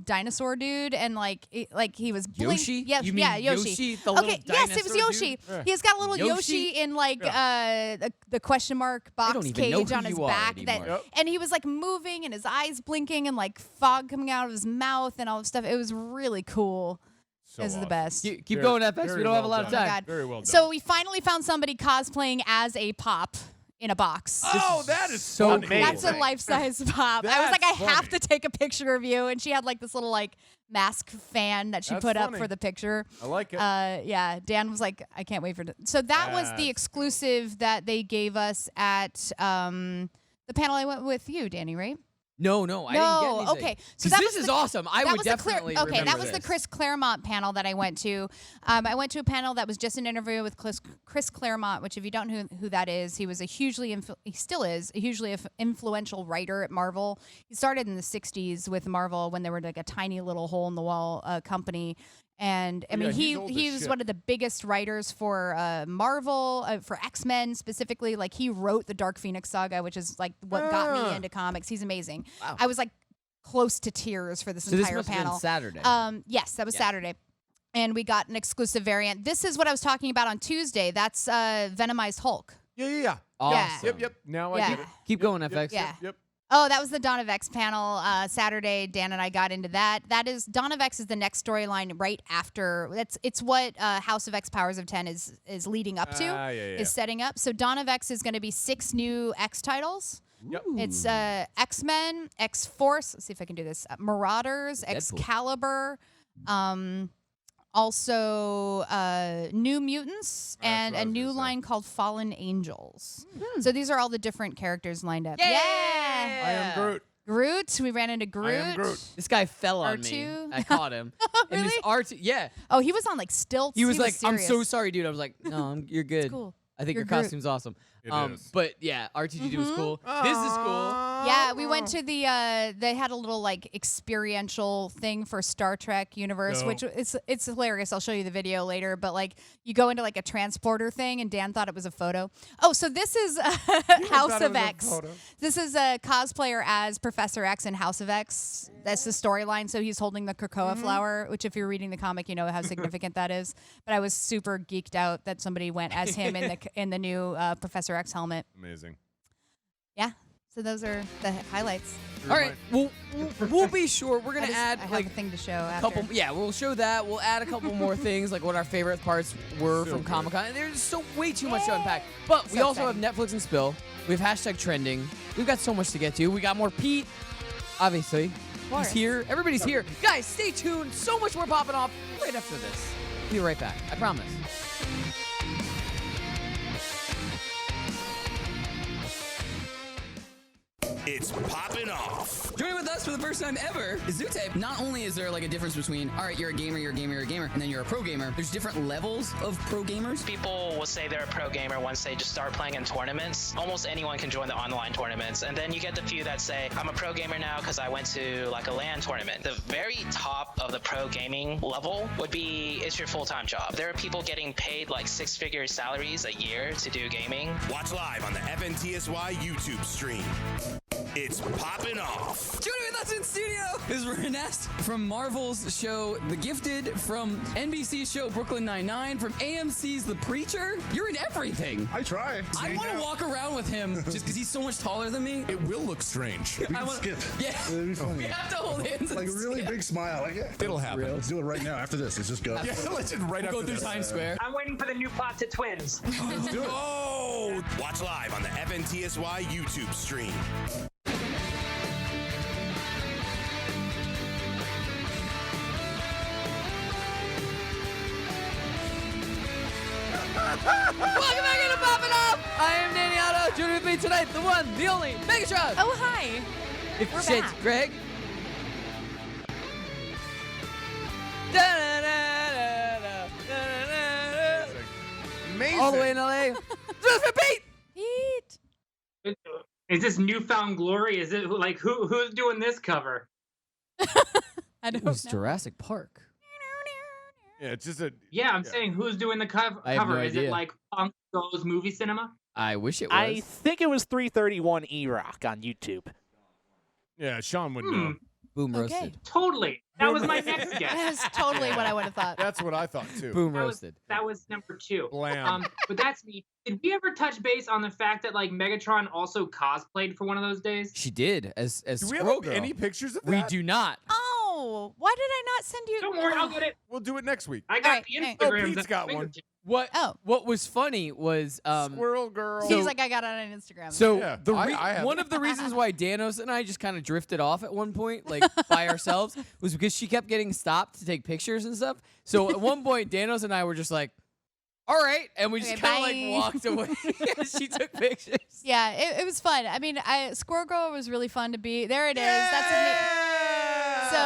Speaker 4: dinosaur dude, and like he was
Speaker 1: Yoshi?
Speaker 4: Yes,
Speaker 1: You mean
Speaker 4: yeah,
Speaker 1: Yoshi, the little
Speaker 4: okay, yes, it was
Speaker 1: dinosaur
Speaker 4: Yoshi.
Speaker 1: dude?
Speaker 5: Yeah.
Speaker 4: He's got a little Yoshi,
Speaker 1: Yoshi?
Speaker 4: in like the question mark
Speaker 1: I
Speaker 4: box
Speaker 1: don't even know
Speaker 4: cage
Speaker 1: who
Speaker 4: on his
Speaker 1: you are
Speaker 4: back.
Speaker 1: anymore.
Speaker 5: Yep.
Speaker 4: And he was like moving, and his eyes blinking, and like fog coming out of his mouth, and all this stuff. It was really cool.
Speaker 5: So
Speaker 4: This is the
Speaker 5: awesome.
Speaker 4: best.
Speaker 1: Keep
Speaker 5: Very-
Speaker 1: going, FX.
Speaker 5: very
Speaker 1: We don't have a
Speaker 5: well
Speaker 1: lot of
Speaker 5: done.
Speaker 4: Oh my
Speaker 1: time.
Speaker 4: God.
Speaker 5: Very well done.
Speaker 4: So we finally found somebody cosplaying as a Pop in a box.
Speaker 5: Oh, that is
Speaker 1: so
Speaker 5: funny.
Speaker 1: cool.
Speaker 4: That's a life-size Pop. I was like, I
Speaker 5: That's
Speaker 4: have
Speaker 5: funny.
Speaker 4: to take a picture of you, and she had like this little like mask fan that she
Speaker 5: That's
Speaker 4: put up
Speaker 5: funny.
Speaker 4: for the picture.
Speaker 5: I like it.
Speaker 4: Yeah, Dan was like, I can't wait for it. So that was
Speaker 5: That's
Speaker 4: the exclusive that they gave us at the panel I went with you, Danny, right?
Speaker 1: No, I didn't get anything.
Speaker 4: Okay. So
Speaker 1: 'Cause
Speaker 4: that
Speaker 1: this
Speaker 4: was
Speaker 1: is
Speaker 4: the-
Speaker 1: awesome. I
Speaker 4: that
Speaker 1: would
Speaker 4: was the
Speaker 1: definitely
Speaker 4: okay,
Speaker 1: remember
Speaker 4: that was the
Speaker 1: this.
Speaker 4: Chris Claremont panel that I went to. I went to a panel that was just an interview with Chris Claremont, which if you don't know who that is, he was he still is a hugely influential writer at Marvel. He started in the 60s with Marvel when they were like a tiny little hole in the wall company. And I mean,
Speaker 5: he's old as
Speaker 4: he was
Speaker 5: shit.
Speaker 4: one of the biggest writers for Marvel, for X-Men specifically. Like he wrote the Dark Phoenix saga, which is like what got me into comics. He's amazing.
Speaker 1: Wow.
Speaker 4: I was like close to tears for this
Speaker 1: So this
Speaker 4: entire
Speaker 1: must have been
Speaker 4: panel.
Speaker 1: Saturday.
Speaker 4: Yes, that was
Speaker 1: Yeah.
Speaker 4: Saturday. And we got an exclusive variant. This is what I was talking about on Tuesday. That's Venomized Hulk.
Speaker 5: Yeah.
Speaker 1: Awesome.
Speaker 5: Yep. Now I
Speaker 4: Yeah.
Speaker 5: get it.
Speaker 1: Keep going, FX.
Speaker 4: Yeah.
Speaker 5: Yep.
Speaker 4: Oh, that was the Dawn of X panel Saturday. Dan and I got into that. That is Dawn of X is the next storyline right after. It's what House of X Powers of 10 is leading up to. Is setting up. So Dawn of X is going to be 6 new X titles.
Speaker 5: Yep.
Speaker 4: It's X-Men, X-Force. Let's see if I can do this. Marauders,
Speaker 1: Deadpool.
Speaker 4: Excalibur, also New Mutants, and
Speaker 5: what I
Speaker 4: a
Speaker 5: was
Speaker 4: new
Speaker 5: gonna say.
Speaker 4: line called Fallen Angels. So these are all the different characters lined up. Yeah.
Speaker 5: I am Groot.
Speaker 4: Groot. We ran into Groot.
Speaker 5: I am Groot.
Speaker 1: This guy fell on
Speaker 4: R2?
Speaker 1: me. I caught him. And this
Speaker 4: Really?
Speaker 1: R2, yeah.
Speaker 4: Oh, he was on like stilts.
Speaker 1: He was like, I'm
Speaker 4: serious.
Speaker 1: so sorry, dude. I was like, no, you're good.
Speaker 4: cool.
Speaker 1: I think
Speaker 4: You're
Speaker 1: your
Speaker 4: Groot.
Speaker 1: costume's awesome.
Speaker 5: It is.
Speaker 1: But yeah, R2D2 was cool. This is cool.
Speaker 4: Yeah, we went to the they had a little like experiential thing for Star Trek universe,
Speaker 5: No.
Speaker 4: which it's hilarious. I'll show you the video later, but like you go into like a transporter thing and Dan thought it was a photo. Oh, so this is House
Speaker 5: thought it
Speaker 4: of
Speaker 5: was a
Speaker 4: X.
Speaker 5: photo.
Speaker 4: This is a cosplayer as Professor X in House of X. That's the storyline. So he's holding the cocoa flower, which if you're reading the comic, you know how significant that is. But I was super geeked out that somebody went as him in the new Professor X helmet.
Speaker 5: Amazing.
Speaker 4: Yeah. So those are the highlights.
Speaker 1: All right, we'll be sure. We're
Speaker 4: I
Speaker 1: gonna
Speaker 4: just-
Speaker 1: add
Speaker 4: I have
Speaker 1: like
Speaker 4: a thing to show
Speaker 1: a
Speaker 4: after.
Speaker 1: couple. Yeah, we'll show that. We'll add a couple more things, like what our favorite parts were
Speaker 5: So
Speaker 1: from
Speaker 5: good.
Speaker 1: Comic Con. There's so way too much to unpack. But we
Speaker 4: So
Speaker 1: also
Speaker 4: exciting.
Speaker 1: have Netflix and Spill. We have hashtag trending. We've got so much to get to. We got more Pete. Obviously,
Speaker 4: course.
Speaker 1: he's here. Everybody's here. Guys, stay tuned. So much more popping off right after this. We'll be right back. I promise.
Speaker 2: It's Poppin' Off.
Speaker 8: Joining with us for the first time ever is Zute. Not only is there like a difference between, all right, you're a gamer, and then you're a pro gamer, there's different levels of pro gamers.
Speaker 10: People will say they're a pro gamer once they just start playing in tournaments. Almost anyone can join the online tournaments. And then you get the few that say, I'm a pro gamer now because I went to like a LAN tournament. The very top of the pro gaming level would be, it's your full-time job. There are people getting paid like six-figure salaries a year to do gaming.
Speaker 2: Watch live on the FNTSY YouTube stream. It's Poppin' Off.
Speaker 8: Joining with us in studio is Ernest from Marvel's show The Gifted, from NBC's show Brooklyn Nine-Nine, from AMC's The Preacher. You're in everything.
Speaker 11: I try.
Speaker 8: I want to walk around with him just because he's so much taller than me.
Speaker 9: It will look strange.
Speaker 11: We can skip.
Speaker 8: Yeah.
Speaker 11: It'll be funny.
Speaker 8: We have to hold hands.
Speaker 11: Like a really big smile. Like, yeah.
Speaker 9: It'll happen.
Speaker 11: Let's do it right now. After this, let's just go.
Speaker 5: Yeah, let's just right
Speaker 8: Go
Speaker 5: after
Speaker 8: through
Speaker 5: this.
Speaker 8: Times Square.
Speaker 12: I'm waiting for the new plot to Twins.
Speaker 11: Let's do it.
Speaker 2: Oh! Watch live on the FNTSY YouTube stream.
Speaker 1: Welcome back into Poppin' Off. I am Danny Otto. Joining with me tonight, the one, the only, Megatron.
Speaker 4: Oh, hi.
Speaker 1: If
Speaker 4: we're
Speaker 1: shit's
Speaker 4: back.
Speaker 1: Greg.
Speaker 5: Amazing.
Speaker 1: All the way in LA. Just for Pete.
Speaker 4: Pete.
Speaker 6: Is this newfound glory? Is it like who's doing this cover?
Speaker 4: I don't
Speaker 1: It was
Speaker 4: know.
Speaker 1: Jurassic Park.
Speaker 5: Yeah, it's just a.
Speaker 6: Yeah, I'm saying who's doing the cover?
Speaker 1: I have no
Speaker 6: Is
Speaker 1: idea.
Speaker 6: it like Funk Goes Movie Cinema?
Speaker 1: I wish it was.
Speaker 13: I think it was 331 E-Rock on YouTube.
Speaker 5: Yeah, Sean would know.
Speaker 1: Boom
Speaker 4: Okay.
Speaker 1: roasted.
Speaker 6: Totally. That was my next
Speaker 4: That
Speaker 6: guess.
Speaker 4: is totally what I would have thought.
Speaker 5: That's what I thought too.
Speaker 1: Boom
Speaker 6: That was,
Speaker 1: roasted.
Speaker 6: that was number 2.
Speaker 5: Blam.
Speaker 6: But that's me. Did we ever touch base on the fact that like Megatron also cosplayed for one of those days?
Speaker 1: She did as
Speaker 5: Do we
Speaker 1: Squirrel
Speaker 5: have
Speaker 1: Girl.
Speaker 5: any pictures of that?
Speaker 1: We do not.
Speaker 4: Oh, why did I not send you?
Speaker 6: Don't worry, I'll get it.
Speaker 5: We'll do it next week.
Speaker 6: I got
Speaker 4: Alright,
Speaker 6: the
Speaker 4: alright.
Speaker 6: Instagram.
Speaker 5: Oh, Pete's got one.
Speaker 1: What was funny was
Speaker 5: Squirrel Girl.
Speaker 4: He's like, I got it on Instagram.
Speaker 1: So
Speaker 5: Yeah,
Speaker 1: the
Speaker 5: I have
Speaker 1: one
Speaker 5: it.
Speaker 1: of the reasons why Danos and I just kind of drifted off at one point, like by ourselves, was because she kept getting stopped to take pictures and stuff. So at one point, Danos and I were just like, "All right," and we just
Speaker 4: Okay,
Speaker 1: kind of
Speaker 4: bye.
Speaker 1: like walked away. She took pictures.
Speaker 4: Yeah, it was fun. I mean, Squirrel Girl was really fun to be. There it is. That's amazing. So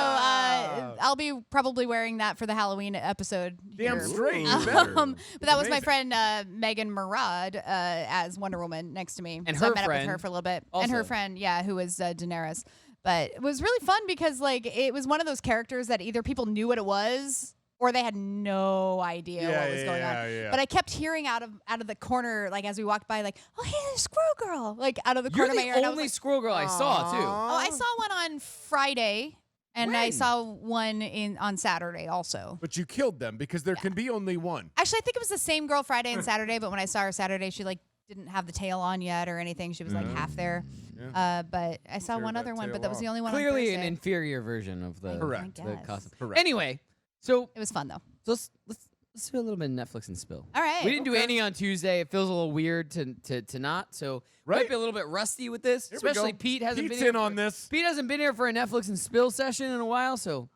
Speaker 4: I'll be probably wearing that for the Halloween episode.
Speaker 5: Damn
Speaker 4: here.
Speaker 5: straight. You better.
Speaker 4: But that was my
Speaker 5: Amazing.
Speaker 4: friend Megan Murad as Wonder Woman next to me.
Speaker 1: And
Speaker 4: so
Speaker 1: her
Speaker 4: I met up with her
Speaker 1: friend
Speaker 4: for a little bit. And her
Speaker 1: also.
Speaker 4: friend, yeah, who was Daenerys. But it was really fun because like it was one of those characters that either people knew what it was or they had no idea what was going on.
Speaker 5: Yeah.
Speaker 4: But I kept hearing out of the corner, like as we walked by, like, "Oh, hey, there's Squirrel Girl!" Like out of the
Speaker 1: You're
Speaker 4: corner of my
Speaker 1: the
Speaker 4: ear. And I was
Speaker 1: only
Speaker 4: like,
Speaker 1: Squirrel Girl I saw too.
Speaker 4: oh, I saw one on Friday, and I
Speaker 1: When?
Speaker 4: saw one on Saturday also.
Speaker 5: But you killed them because there can be only one.
Speaker 4: Actually, I think it was the same girl Friday and Saturday, but when I saw her Saturday, she like didn't have the tail on yet or anything. She was like half there.
Speaker 5: Yeah.
Speaker 4: But I saw
Speaker 5: Tear
Speaker 4: one
Speaker 5: that
Speaker 4: other one,
Speaker 5: tail
Speaker 4: but that was the
Speaker 5: off.
Speaker 4: only one.
Speaker 1: Clearly
Speaker 4: on
Speaker 1: an
Speaker 4: Thursday.
Speaker 1: inferior version of the,
Speaker 5: Correct.
Speaker 4: I
Speaker 1: the
Speaker 4: guess.
Speaker 1: costume.
Speaker 5: Correct.
Speaker 1: Anyway, so
Speaker 4: It was fun though.
Speaker 1: let's do a little bit of Netflix and spill.
Speaker 4: All right.
Speaker 1: We didn't do any on Tuesday. It feels a little weird to not. So might
Speaker 5: Right.
Speaker 1: be a little bit rusty with this.
Speaker 5: Here we
Speaker 1: Especially
Speaker 5: go.
Speaker 1: Pete hasn't
Speaker 5: Pete's
Speaker 1: been
Speaker 5: in
Speaker 1: here
Speaker 5: on this.
Speaker 1: Pete hasn't been here for a Netflix and spill session in a while. So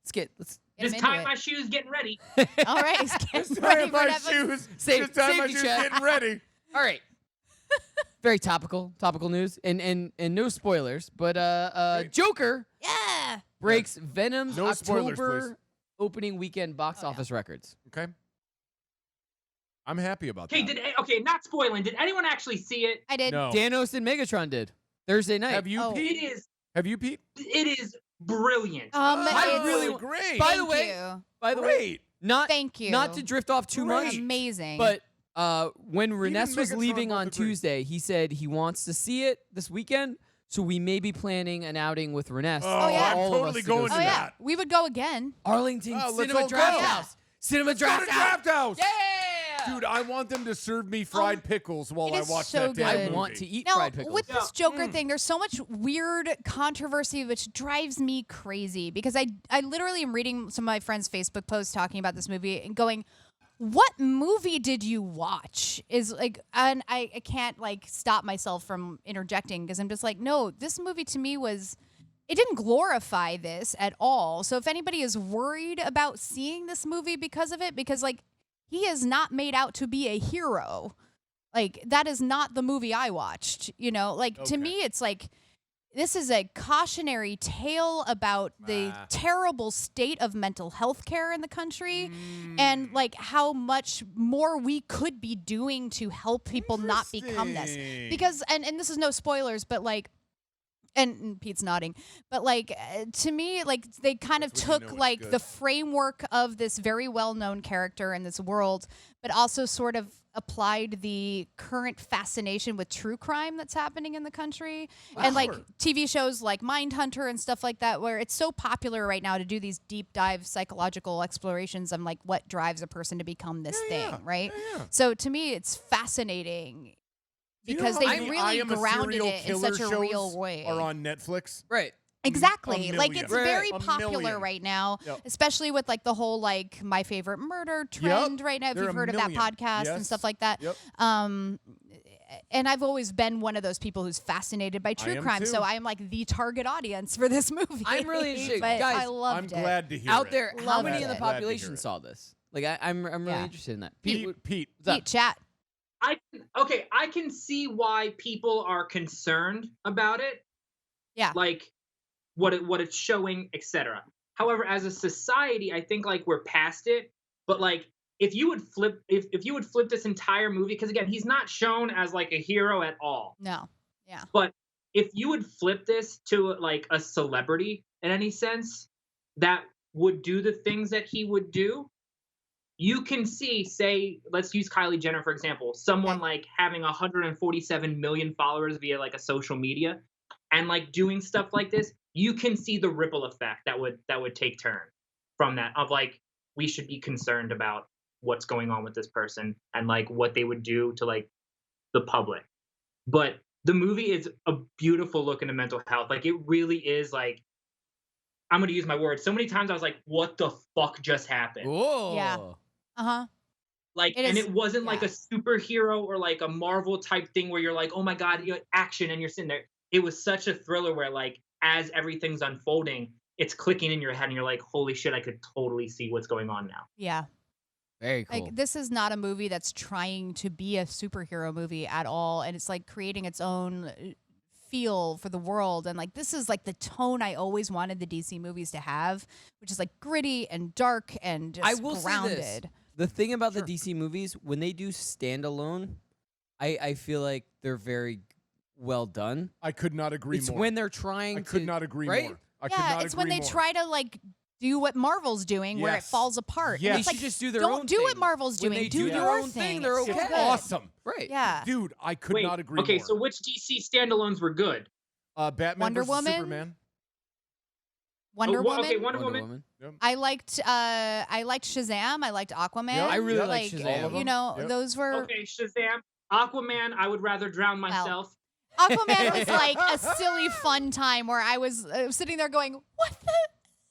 Speaker 1: let's
Speaker 4: Get
Speaker 6: Just
Speaker 4: him
Speaker 6: tie
Speaker 4: into
Speaker 6: my
Speaker 4: it.
Speaker 6: shoes, getting ready.
Speaker 4: All right. He's getting
Speaker 5: Just
Speaker 4: ready
Speaker 5: tying
Speaker 4: for
Speaker 5: my
Speaker 4: Netflix.
Speaker 5: shoes.
Speaker 1: Safe-
Speaker 5: Just tying my
Speaker 1: safety
Speaker 5: shoes.
Speaker 1: check.
Speaker 5: Getting ready.
Speaker 1: all right. Very topical news and no spoilers. But Joker
Speaker 4: Yeah.
Speaker 1: breaks Venom's
Speaker 5: No spoilers,
Speaker 1: October
Speaker 5: please.
Speaker 1: opening weekend box office records.
Speaker 5: Okay. I'm happy about
Speaker 6: Okay,
Speaker 5: that.
Speaker 6: not spoiling. Did anyone actually see it?
Speaker 4: I did.
Speaker 5: No.
Speaker 1: Danos and Megatron did Thursday night.
Speaker 5: Have you,
Speaker 4: Oh.
Speaker 5: Pete?
Speaker 6: It
Speaker 5: Pete?
Speaker 6: is brilliant.
Speaker 1: I
Speaker 4: it's-
Speaker 1: really
Speaker 5: Oh, great.
Speaker 1: By the
Speaker 4: Thank
Speaker 1: way,
Speaker 4: you.
Speaker 1: by the way,
Speaker 5: Great.
Speaker 1: not
Speaker 4: Thank you.
Speaker 1: not to drift off too much,
Speaker 5: Great.
Speaker 4: Amazing.
Speaker 1: but when Reness was
Speaker 5: Megatron
Speaker 1: leaving
Speaker 5: both
Speaker 1: on
Speaker 5: agree.
Speaker 1: Tuesday, he said he wants to see it this weekend. So we may be planning an outing with Reness.
Speaker 5: Oh,
Speaker 4: yeah.
Speaker 5: I'm
Speaker 1: all of us
Speaker 5: totally
Speaker 1: to go
Speaker 5: going
Speaker 1: see
Speaker 4: oh
Speaker 5: to
Speaker 1: it.
Speaker 4: yeah,
Speaker 5: that.
Speaker 4: we would go again.
Speaker 1: Arlington
Speaker 5: Oh, let's
Speaker 1: Cinema
Speaker 5: all
Speaker 1: Draft
Speaker 5: go.
Speaker 1: House. Cinema
Speaker 5: Let's go
Speaker 1: Draft
Speaker 5: to
Speaker 1: House.
Speaker 5: Draft House.
Speaker 1: Yeah.
Speaker 5: Dude, I want them to serve me fried pickles while
Speaker 4: it
Speaker 5: I
Speaker 4: is
Speaker 5: watch
Speaker 4: so
Speaker 5: that damn
Speaker 4: good.
Speaker 1: I
Speaker 5: movie.
Speaker 1: want to eat
Speaker 4: Now,
Speaker 1: fried pickles.
Speaker 4: with this Joker thing, there's so much weird controversy, which drives me crazy because I literally am reading some of my friends' Facebook posts talking about this movie and going, what movie did you watch? Is like, and I can't like stop myself from interjecting because I'm just like, no, this movie to me it didn't glorify this at all. So if anybody is worried about seeing this movie because of it, because like he is not made out to be a hero. Like that is not the movie I watched, you know? Like to me it's like this is a cautionary tale about the terrible state of mental health care in the country and like how much more we could be doing to help people not become this. Because, and this is no spoilers, but like, and Pete's nodding, but like to me, like they kind of took like the framework of this very well-known character in this world, but also sort of applied the current fascination with true crime that's happening in the country. And like TV shows like Mindhunter and stuff like that, where it's so popular right now to do these deep dive psychological explorations on like what drives a person to become this thing, right? So to me, it's fascinating. Because they really grounded it in such a real way.
Speaker 5: Are on Netflix,
Speaker 1: right?
Speaker 4: Exactly. Like it's very popular
Speaker 5: million.
Speaker 4: right now,
Speaker 5: Yep.
Speaker 4: especially with like the whole like My Favorite Murder trend right now. If you've heard of that podcast and stuff like that.
Speaker 5: Yep.
Speaker 4: And I've always been one of those people who's fascinated by true crime, so I am like the target audience for this movie.
Speaker 1: I'm really interested,
Speaker 4: but
Speaker 1: guys.
Speaker 4: I loved
Speaker 5: I'm
Speaker 4: it.
Speaker 5: glad to hear
Speaker 1: Out
Speaker 5: it.
Speaker 1: there, how
Speaker 4: Loved
Speaker 1: many in the
Speaker 4: it.
Speaker 1: population saw this? Like I'm really interested in that. Pete,
Speaker 5: Pete,
Speaker 1: what's up?
Speaker 4: Pete, chat.
Speaker 6: I can see why people are concerned about it.
Speaker 4: Yeah.
Speaker 6: Like what it's showing, etc. However, as a society, I think like we're past it. But like if you would flip this entire movie, because again, he's not shown as like a hero at all.
Speaker 4: No. Yeah.
Speaker 6: But if you would flip this to like a celebrity in any sense that would do the things that he would do, you can see, say, let's use Kylie Jenner, for example, someone like having 147 million followers via like a social media and like doing stuff like this, you can see the ripple effect that would take turn from that of like, we should be concerned about what's going on with this person and like what they would do to like the public. But the movie is a beautiful look into mental health. Like it really is like, I'm going to use my words. So many times I was like, what the fuck just happened?
Speaker 1: Whoa.
Speaker 4: Yeah.
Speaker 6: Like, it wasn't like a superhero or like a Marvel type thing where you're like, oh my God, you're action and you're sitting there. It was such a thriller where like, as everything's unfolding, it's clicking in your head and you're like, holy shit, I could totally see what's going on now.
Speaker 4: Yeah.
Speaker 1: Very cool.
Speaker 4: Like this is not a movie that's trying to be a superhero movie at all. And it's like creating its own feel for the world. And like, this is like the tone I always wanted the DC movies to have, which is like gritty and dark and just
Speaker 1: I will
Speaker 4: grounded.
Speaker 1: say this. The thing about the DC movies, when they do standalone, I feel like they're very well done.
Speaker 5: I could not agree
Speaker 1: It's
Speaker 5: more.
Speaker 1: when they're trying
Speaker 5: I could not agree more. I could not
Speaker 4: it's
Speaker 5: agree
Speaker 4: when they
Speaker 5: more.
Speaker 4: try to like do what Marvel's doing, where it
Speaker 5: Yes.
Speaker 4: falls apart.
Speaker 5: Yes.
Speaker 4: And it's
Speaker 1: They
Speaker 4: like,
Speaker 1: should just do their
Speaker 4: don't
Speaker 1: own
Speaker 4: do what
Speaker 1: thing.
Speaker 4: Marvel's
Speaker 1: When
Speaker 4: doing.
Speaker 1: they
Speaker 4: Do
Speaker 1: do their
Speaker 4: your
Speaker 1: own thing,
Speaker 4: thing.
Speaker 1: they're
Speaker 4: It's so
Speaker 1: okay.
Speaker 4: good.
Speaker 5: Awesome.
Speaker 1: Right.
Speaker 4: Yeah.
Speaker 5: Dude, I could
Speaker 6: Wait,
Speaker 5: not agree
Speaker 6: okay,
Speaker 5: more.
Speaker 6: so which DC standalones were good?
Speaker 5: Batman
Speaker 4: Wonder
Speaker 5: versus
Speaker 4: Woman?
Speaker 5: Superman.
Speaker 4: Wonder Woman.
Speaker 6: Okay, Wonder Woman.
Speaker 4: I liked Shazam. I liked Aquaman.
Speaker 5: Yeah,
Speaker 1: I really like
Speaker 4: like
Speaker 1: Shazam. All of
Speaker 4: you
Speaker 5: them.
Speaker 4: know,
Speaker 5: Yep.
Speaker 4: those were
Speaker 6: Okay, Shazam. Aquaman, I would rather drown myself.
Speaker 4: Aquaman was like a silly fun time where I was sitting there going, "What the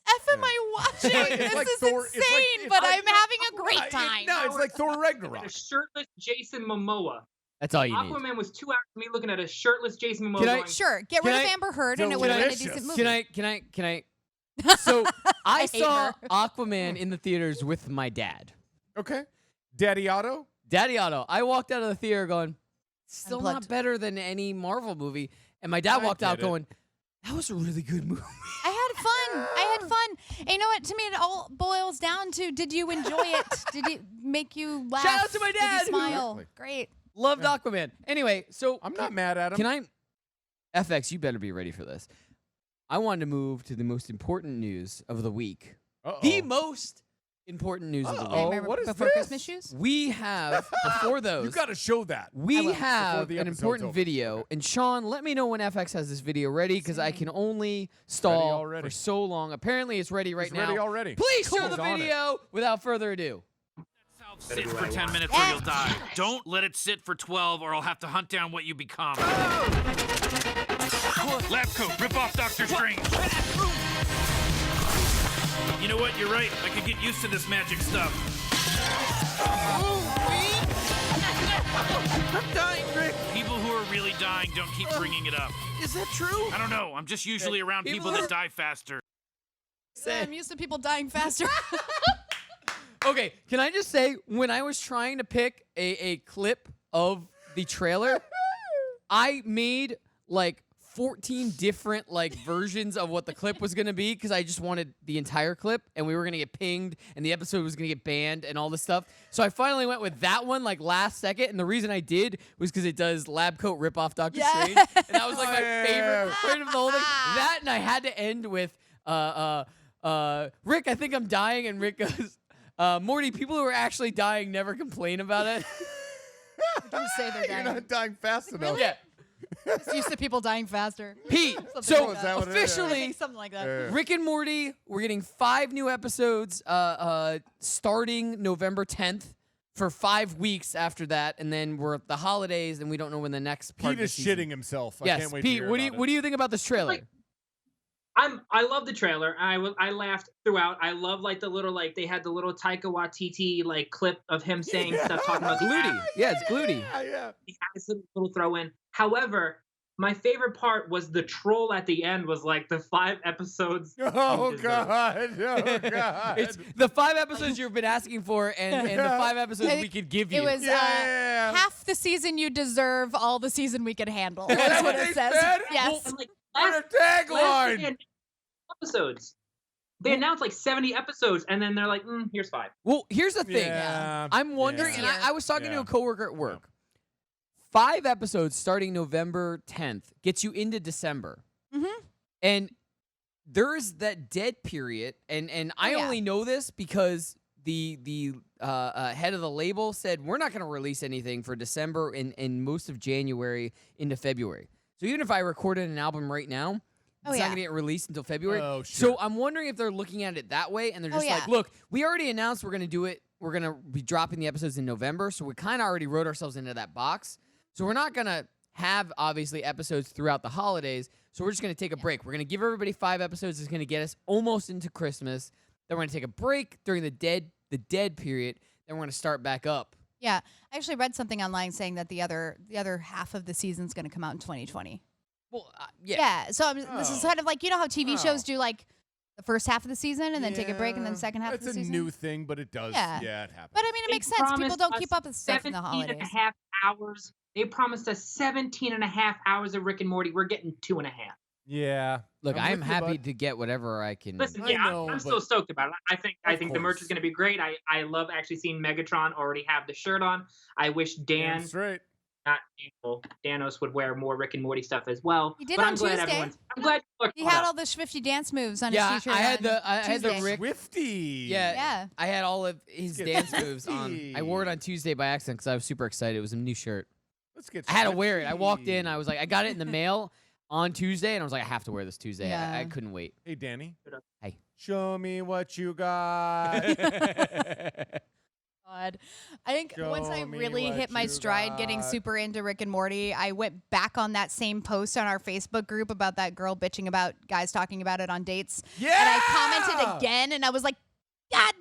Speaker 4: f am I watching? This
Speaker 5: like
Speaker 4: is
Speaker 5: Thor- it's
Speaker 4: insane!"
Speaker 5: like-
Speaker 4: but
Speaker 5: it's
Speaker 4: I'm having a great time.
Speaker 5: No, it's like Thor Ragnarok.
Speaker 6: A shirtless Jason Momoa.
Speaker 1: That's all you need.
Speaker 6: Aquaman was 2 hours of me looking at a shirtless Jason Momoa.
Speaker 1: Can I-
Speaker 6: going,
Speaker 4: Sure, get
Speaker 1: Can
Speaker 4: rid of
Speaker 1: I-
Speaker 4: Amber Heard, and it would have been a
Speaker 5: Delicious.
Speaker 4: decent movie.
Speaker 1: Can I? So I
Speaker 4: hate
Speaker 1: saw
Speaker 4: her.
Speaker 1: Aquaman in the theaters with my dad.
Speaker 5: Okay. Daddy Otto.
Speaker 1: Daddy Otto. I walked out of the theater going, still
Speaker 4: Unplugged.
Speaker 1: not better than any Marvel movie. And my dad
Speaker 5: I
Speaker 1: walked out
Speaker 5: get it.
Speaker 1: going, that was a really good movie.
Speaker 4: I had fun. And you know what? To me, it all boils down to: did you enjoy it? Did it make you laugh?
Speaker 1: Shout out to my
Speaker 4: Did
Speaker 1: dad.
Speaker 4: you smile?
Speaker 5: Exactly.
Speaker 4: Great.
Speaker 1: Loved Aquaman. Anyway, so
Speaker 5: I'm not mad at him.
Speaker 1: can I? FX, you better be ready for this. I wanted to move to the most important news of the week.
Speaker 5: Uh-oh.
Speaker 1: The most important news of the
Speaker 5: Uh-oh.
Speaker 1: week.
Speaker 4: Remember
Speaker 5: what is
Speaker 4: before
Speaker 5: this?
Speaker 4: Christmas shoes?
Speaker 1: We have, before those,
Speaker 5: You got to show that.
Speaker 1: we
Speaker 5: Before
Speaker 1: have
Speaker 5: the
Speaker 1: an
Speaker 5: episode's
Speaker 1: important
Speaker 5: over.
Speaker 1: video.
Speaker 5: Okay.
Speaker 1: And Sean, let me know when FX has this video ready because I can only stall
Speaker 5: already.
Speaker 1: for so long. Apparently, it's ready right
Speaker 5: It's
Speaker 1: now.
Speaker 5: ready already.
Speaker 1: Please show
Speaker 5: Cool.
Speaker 1: the
Speaker 5: He's on it.
Speaker 1: video without further ado.
Speaker 14: Sit for 10 minutes or you'll die. Don't let it sit for 12 or I'll have to hunt down what you become. Lab coat, rip off Doctor Strange. You know what? You're right. I could get used to this magic stuff. I'm dying, Rick. People who are really dying don't keep bringing it up.
Speaker 9: Is that true?
Speaker 14: I don't know. I'm just usually around people that die faster.
Speaker 4: I'm used to people dying faster.
Speaker 1: Okay, can I just say, when I was trying to pick a clip of the trailer, I made like 14 different like versions of what the clip was gonna be because I just wanted the entire clip, and we were gonna get pinged, and the episode was gonna get banned, and all this stuff. So I finally went with that one like last second, and the reason I did was because it does lab coat rip off Doctor Strange, and that was like my favorite part of the whole thing. That, and I had to end with Rick, I think I'm dying, and Rick goes, Morty, people who are actually dying never complain about it.
Speaker 4: Don't say they're dying.
Speaker 5: You're not dying fast enough.
Speaker 4: Really?
Speaker 1: Yeah.
Speaker 4: It's used to people dying faster.
Speaker 1: Pete,
Speaker 4: Something
Speaker 1: so
Speaker 4: like that.
Speaker 1: officially,
Speaker 4: I think something like that.
Speaker 1: Rick and Morty, we're getting 5 new episodes starting November 10th for 5 weeks after that, and then we're at the holidays, and we don't know when the next part
Speaker 5: Pete
Speaker 1: of
Speaker 5: is
Speaker 1: the season.
Speaker 5: shitting himself. I
Speaker 1: Yes,
Speaker 5: can't wait
Speaker 1: Pete,
Speaker 5: to hear
Speaker 1: what do you think about this trailer?
Speaker 6: I love the trailer. I laughed throughout. I love like the little like they had the little Taika Waititi like clip of him saying stuff talking about
Speaker 1: Gluty. Yeah, it's Gluty.
Speaker 5: Yeah.
Speaker 6: He had this little throw in. However, my favorite part was the troll at the end was like the 5 episodes.
Speaker 5: Oh God! Oh God!
Speaker 1: It's the 5 episodes you've been asking for, and the 5 episodes we could give you.
Speaker 4: It was half the season you deserve, all the season we could handle. That's what it says. Yes.
Speaker 6: And, like,
Speaker 5: What a tagline!
Speaker 6: Episodes. They announced like 70 episodes, and then they're like, "Here's 5."
Speaker 1: Well, here's the thing.
Speaker 5: Yeah.
Speaker 1: I'm wondering, and I was talking to a coworker at work. 5 episodes starting November 10th gets you into December.
Speaker 4: Mm-hmm.
Speaker 1: And there is that dead period, and I only know this because the head of the label said we're not going to release anything for December and most of January into February. So even if I recorded an album right now, it's not going to get released until February.
Speaker 5: Oh, sure.
Speaker 1: So I'm wondering if they're looking at it that way, and they're just
Speaker 4: yeah.
Speaker 1: like, look, we already announced we're going to do it. We're going to be dropping the episodes in November, so we kind of already wrote ourselves into that box. So we're not going to have, obviously, episodes throughout the holidays, so we're just going to take a break. We're going to give everybody 5 episodes. It's going to get us almost into Christmas. Then we're going to take a break during the dead period. Then we're going to start back up.
Speaker 4: Yeah. I actually read something online saying that the other half of the season's going to come out in 2020.
Speaker 1: Well, yeah.
Speaker 4: Yeah. So this is kind of like, you know how TV shows do like the first half of the season and then take a break and then the second half of the season?
Speaker 5: It's a new thing, but it does.
Speaker 4: Yeah.
Speaker 5: Yeah, it happens.
Speaker 4: But I mean, it makes sense. People don't keep up with stuff in the holidays.
Speaker 6: 17 and a half hours. They promised us 17 and a half hours of Rick and Morty. We're getting 2.5.
Speaker 5: Yeah.
Speaker 1: Look,
Speaker 5: I'm
Speaker 1: I'm
Speaker 5: with you,
Speaker 1: happy
Speaker 5: bud.
Speaker 1: to get whatever I can.
Speaker 6: Listen,
Speaker 5: I
Speaker 6: yeah,
Speaker 5: know,
Speaker 6: I'm
Speaker 5: but-
Speaker 6: still stoked about it. I think the merch
Speaker 5: course.
Speaker 6: is going to be great. I love actually seeing Megatron already have the shirt on. I wish Dan,
Speaker 5: That's right.
Speaker 6: not Danos, would wear more Rick and Morty stuff as well.
Speaker 4: He did
Speaker 6: but
Speaker 4: on
Speaker 6: I'm glad
Speaker 4: Tuesday.
Speaker 6: I'm glad people are
Speaker 4: He
Speaker 6: caught
Speaker 4: had
Speaker 6: up.
Speaker 4: all the Swifty dance moves on
Speaker 1: Yeah,
Speaker 4: his t-shirt.
Speaker 1: I had
Speaker 4: on
Speaker 1: the
Speaker 4: Tuesday.
Speaker 1: Rick.
Speaker 5: Swifty.
Speaker 1: Yeah, I had all of his
Speaker 5: get
Speaker 1: dance moves on.
Speaker 5: Swifty.
Speaker 1: I wore it on Tuesday by accident because I was super excited. It was a new shirt.
Speaker 5: Let's get.
Speaker 1: I had to wear it. I walked
Speaker 5: Swifty.
Speaker 1: in. I was like, I got it in the mail on Tuesday, and I was like, I have to wear this Tuesday.
Speaker 4: Yeah.
Speaker 1: I couldn't wait.
Speaker 5: Hey, Danny.
Speaker 1: Hey.
Speaker 5: Show me what you got.
Speaker 4: God. I think once I
Speaker 5: Show me
Speaker 4: really
Speaker 5: what
Speaker 4: hit my
Speaker 5: you
Speaker 4: stride getting
Speaker 5: got.
Speaker 4: super into Rick and Morty, I went back on that same post on our Facebook group about that girl bitching about guys talking about it on dates.
Speaker 5: Yeah.
Speaker 4: And I commented again, and I was like, God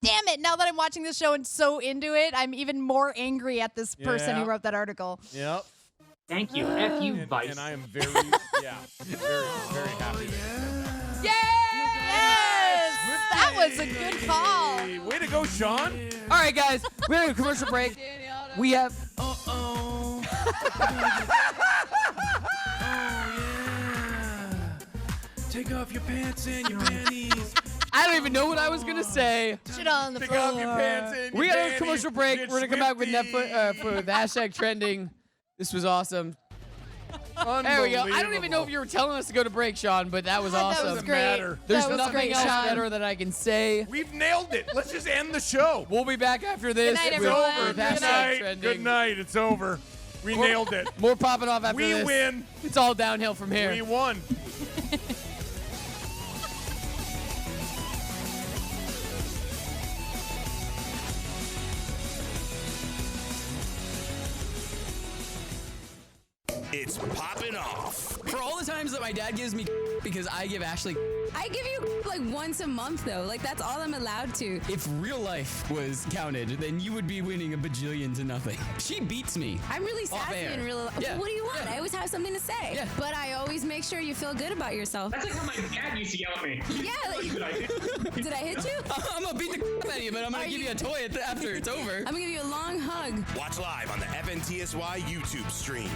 Speaker 4: damn it. Now that I'm watching this show and so into it, I'm even more angry at this person who
Speaker 5: Yeah.
Speaker 4: wrote that article.
Speaker 5: Yep.
Speaker 6: Thank you. F you, Vice.
Speaker 5: And I am very, very happy.
Speaker 4: Yes! That was a good call.
Speaker 5: Hey, way to go, Sean.
Speaker 1: All right, guys, we're having a commercial break. We have.
Speaker 14: Take off your pants and your panties.
Speaker 1: I don't even know what I was gonna say.
Speaker 4: Shit on the
Speaker 5: Take
Speaker 4: floor.
Speaker 5: off your pants and
Speaker 1: We
Speaker 5: your
Speaker 1: got a
Speaker 5: panties,
Speaker 1: commercial break.
Speaker 5: get
Speaker 1: We're gonna come back with
Speaker 5: Swifty.
Speaker 1: Netflix for the hashtag trending. This was awesome. There we go. I don't even know if you were telling us to go to break, Sean, but that was awesome.
Speaker 4: That was great.
Speaker 1: There's
Speaker 4: That was
Speaker 1: nothing
Speaker 4: great,
Speaker 1: else
Speaker 4: Sean.
Speaker 1: better that I can say.
Speaker 5: We've nailed it. Let's just end the show.
Speaker 1: We'll be back after this.
Speaker 4: night,
Speaker 1: with
Speaker 4: everyone.
Speaker 1: with
Speaker 4: Good
Speaker 1: hashtag
Speaker 5: night.
Speaker 1: trending.
Speaker 5: Good night. It's over. We nailed it.
Speaker 1: More popping off after
Speaker 5: We
Speaker 1: this.
Speaker 5: win.
Speaker 1: It's all downhill from here.
Speaker 5: We won.
Speaker 2: It's Poppin' Off.
Speaker 8: For all the times that my dad gives me because I give Ashley,
Speaker 15: I give you like once a month though. Like that's all I'm allowed to.
Speaker 8: if real life was counted, then you would be winning a bajillion to nothing. She beats me.
Speaker 15: I'm really
Speaker 8: Off
Speaker 15: sassy
Speaker 8: air.
Speaker 15: in real life.
Speaker 8: Yeah.
Speaker 15: What do you want?
Speaker 8: Yeah.
Speaker 15: I always have something to say.
Speaker 8: Yeah.
Speaker 15: But I always make sure you feel good about yourself.
Speaker 7: That's like how my dad used to yell at me.
Speaker 15: Yeah. Like, did I hit you?
Speaker 8: I'm gonna beat the crap out of you, but I'm gonna
Speaker 15: Are
Speaker 8: give
Speaker 15: you-
Speaker 8: you a toy after it's over.
Speaker 15: I'm gonna give you a long hug.
Speaker 2: Watch live on the FNTSY YouTube stream.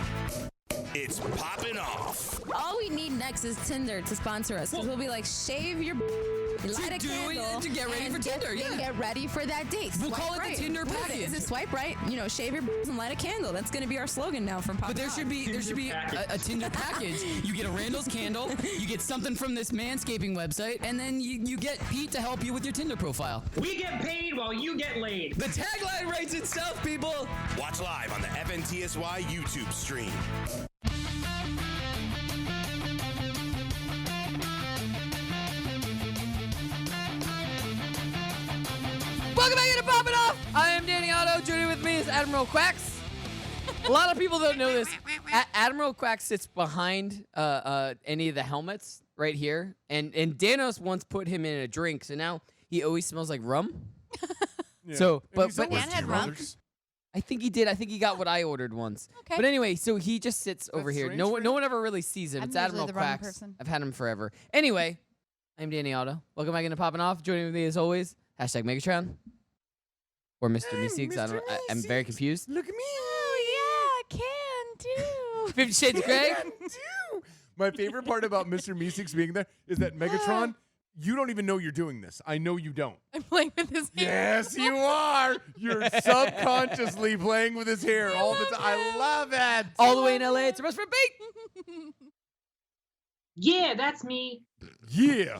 Speaker 2: It's Poppin' Off.
Speaker 15: All we need next is Tinder to sponsor us. Because we'll be like, shave your light a candle.
Speaker 8: To get ready for Tinder,
Speaker 15: and get ready for that date.
Speaker 8: We'll
Speaker 15: Swipe
Speaker 8: call it
Speaker 15: right.
Speaker 8: the Tinder
Speaker 15: What is it?
Speaker 8: package.
Speaker 15: Is it swipe right? You know, shave your and light a candle. That's going to be our slogan now from Poppin'
Speaker 8: But there
Speaker 15: Off.
Speaker 8: should be a Tinder package. You get a Randall's candle, you get something from this manscaping website, and then you get Pete to help you with your Tinder profile.
Speaker 7: We get paid while you get laid.
Speaker 8: The tagline writes itself, people.
Speaker 2: Watch live on the FNTSY YouTube stream.
Speaker 1: Welcome back into Poppin' Off. I am Danny Otto. Joining with me is Admiral Quacks. A lot of people don't know this. Admiral Quacks sits behind any of the helmets right here, and Danos once put him in a drink, so now he always smells like rum.
Speaker 5: Yeah.
Speaker 1: So,
Speaker 5: And
Speaker 1: but
Speaker 5: he's
Speaker 4: Dan had rum?
Speaker 1: I think he did. I think he got what I ordered once.
Speaker 4: Okay.
Speaker 1: But anyway, so he just sits over
Speaker 5: That's
Speaker 1: here.
Speaker 5: strange
Speaker 1: No
Speaker 5: for
Speaker 1: one,
Speaker 5: him.
Speaker 1: no one ever really sees him.
Speaker 4: I'm
Speaker 1: It's
Speaker 4: usually
Speaker 1: Admiral
Speaker 4: the wrong
Speaker 1: Quacks.
Speaker 4: person.
Speaker 1: I've had him forever. Anyway, I'm Danny Otto. Welcome back into Poppin' Off. Joining with me as always, hashtag Megatron or Mr. Meeseeks. I'm very confused.
Speaker 5: Look at me.
Speaker 4: Oh, yeah, can do.
Speaker 1: 50 Shades of Grey.
Speaker 5: My favorite part about Mr. Meeseeks being there is that Megatron, you don't even know you're doing this. I know you don't.
Speaker 4: I'm playing with his hair.
Speaker 5: Yes, you are. You're subconsciously playing with his hair all the time. I love it.
Speaker 1: All the way in LA. It's the best friend Pete.
Speaker 6: Yeah, that's me.
Speaker 5: Yeah.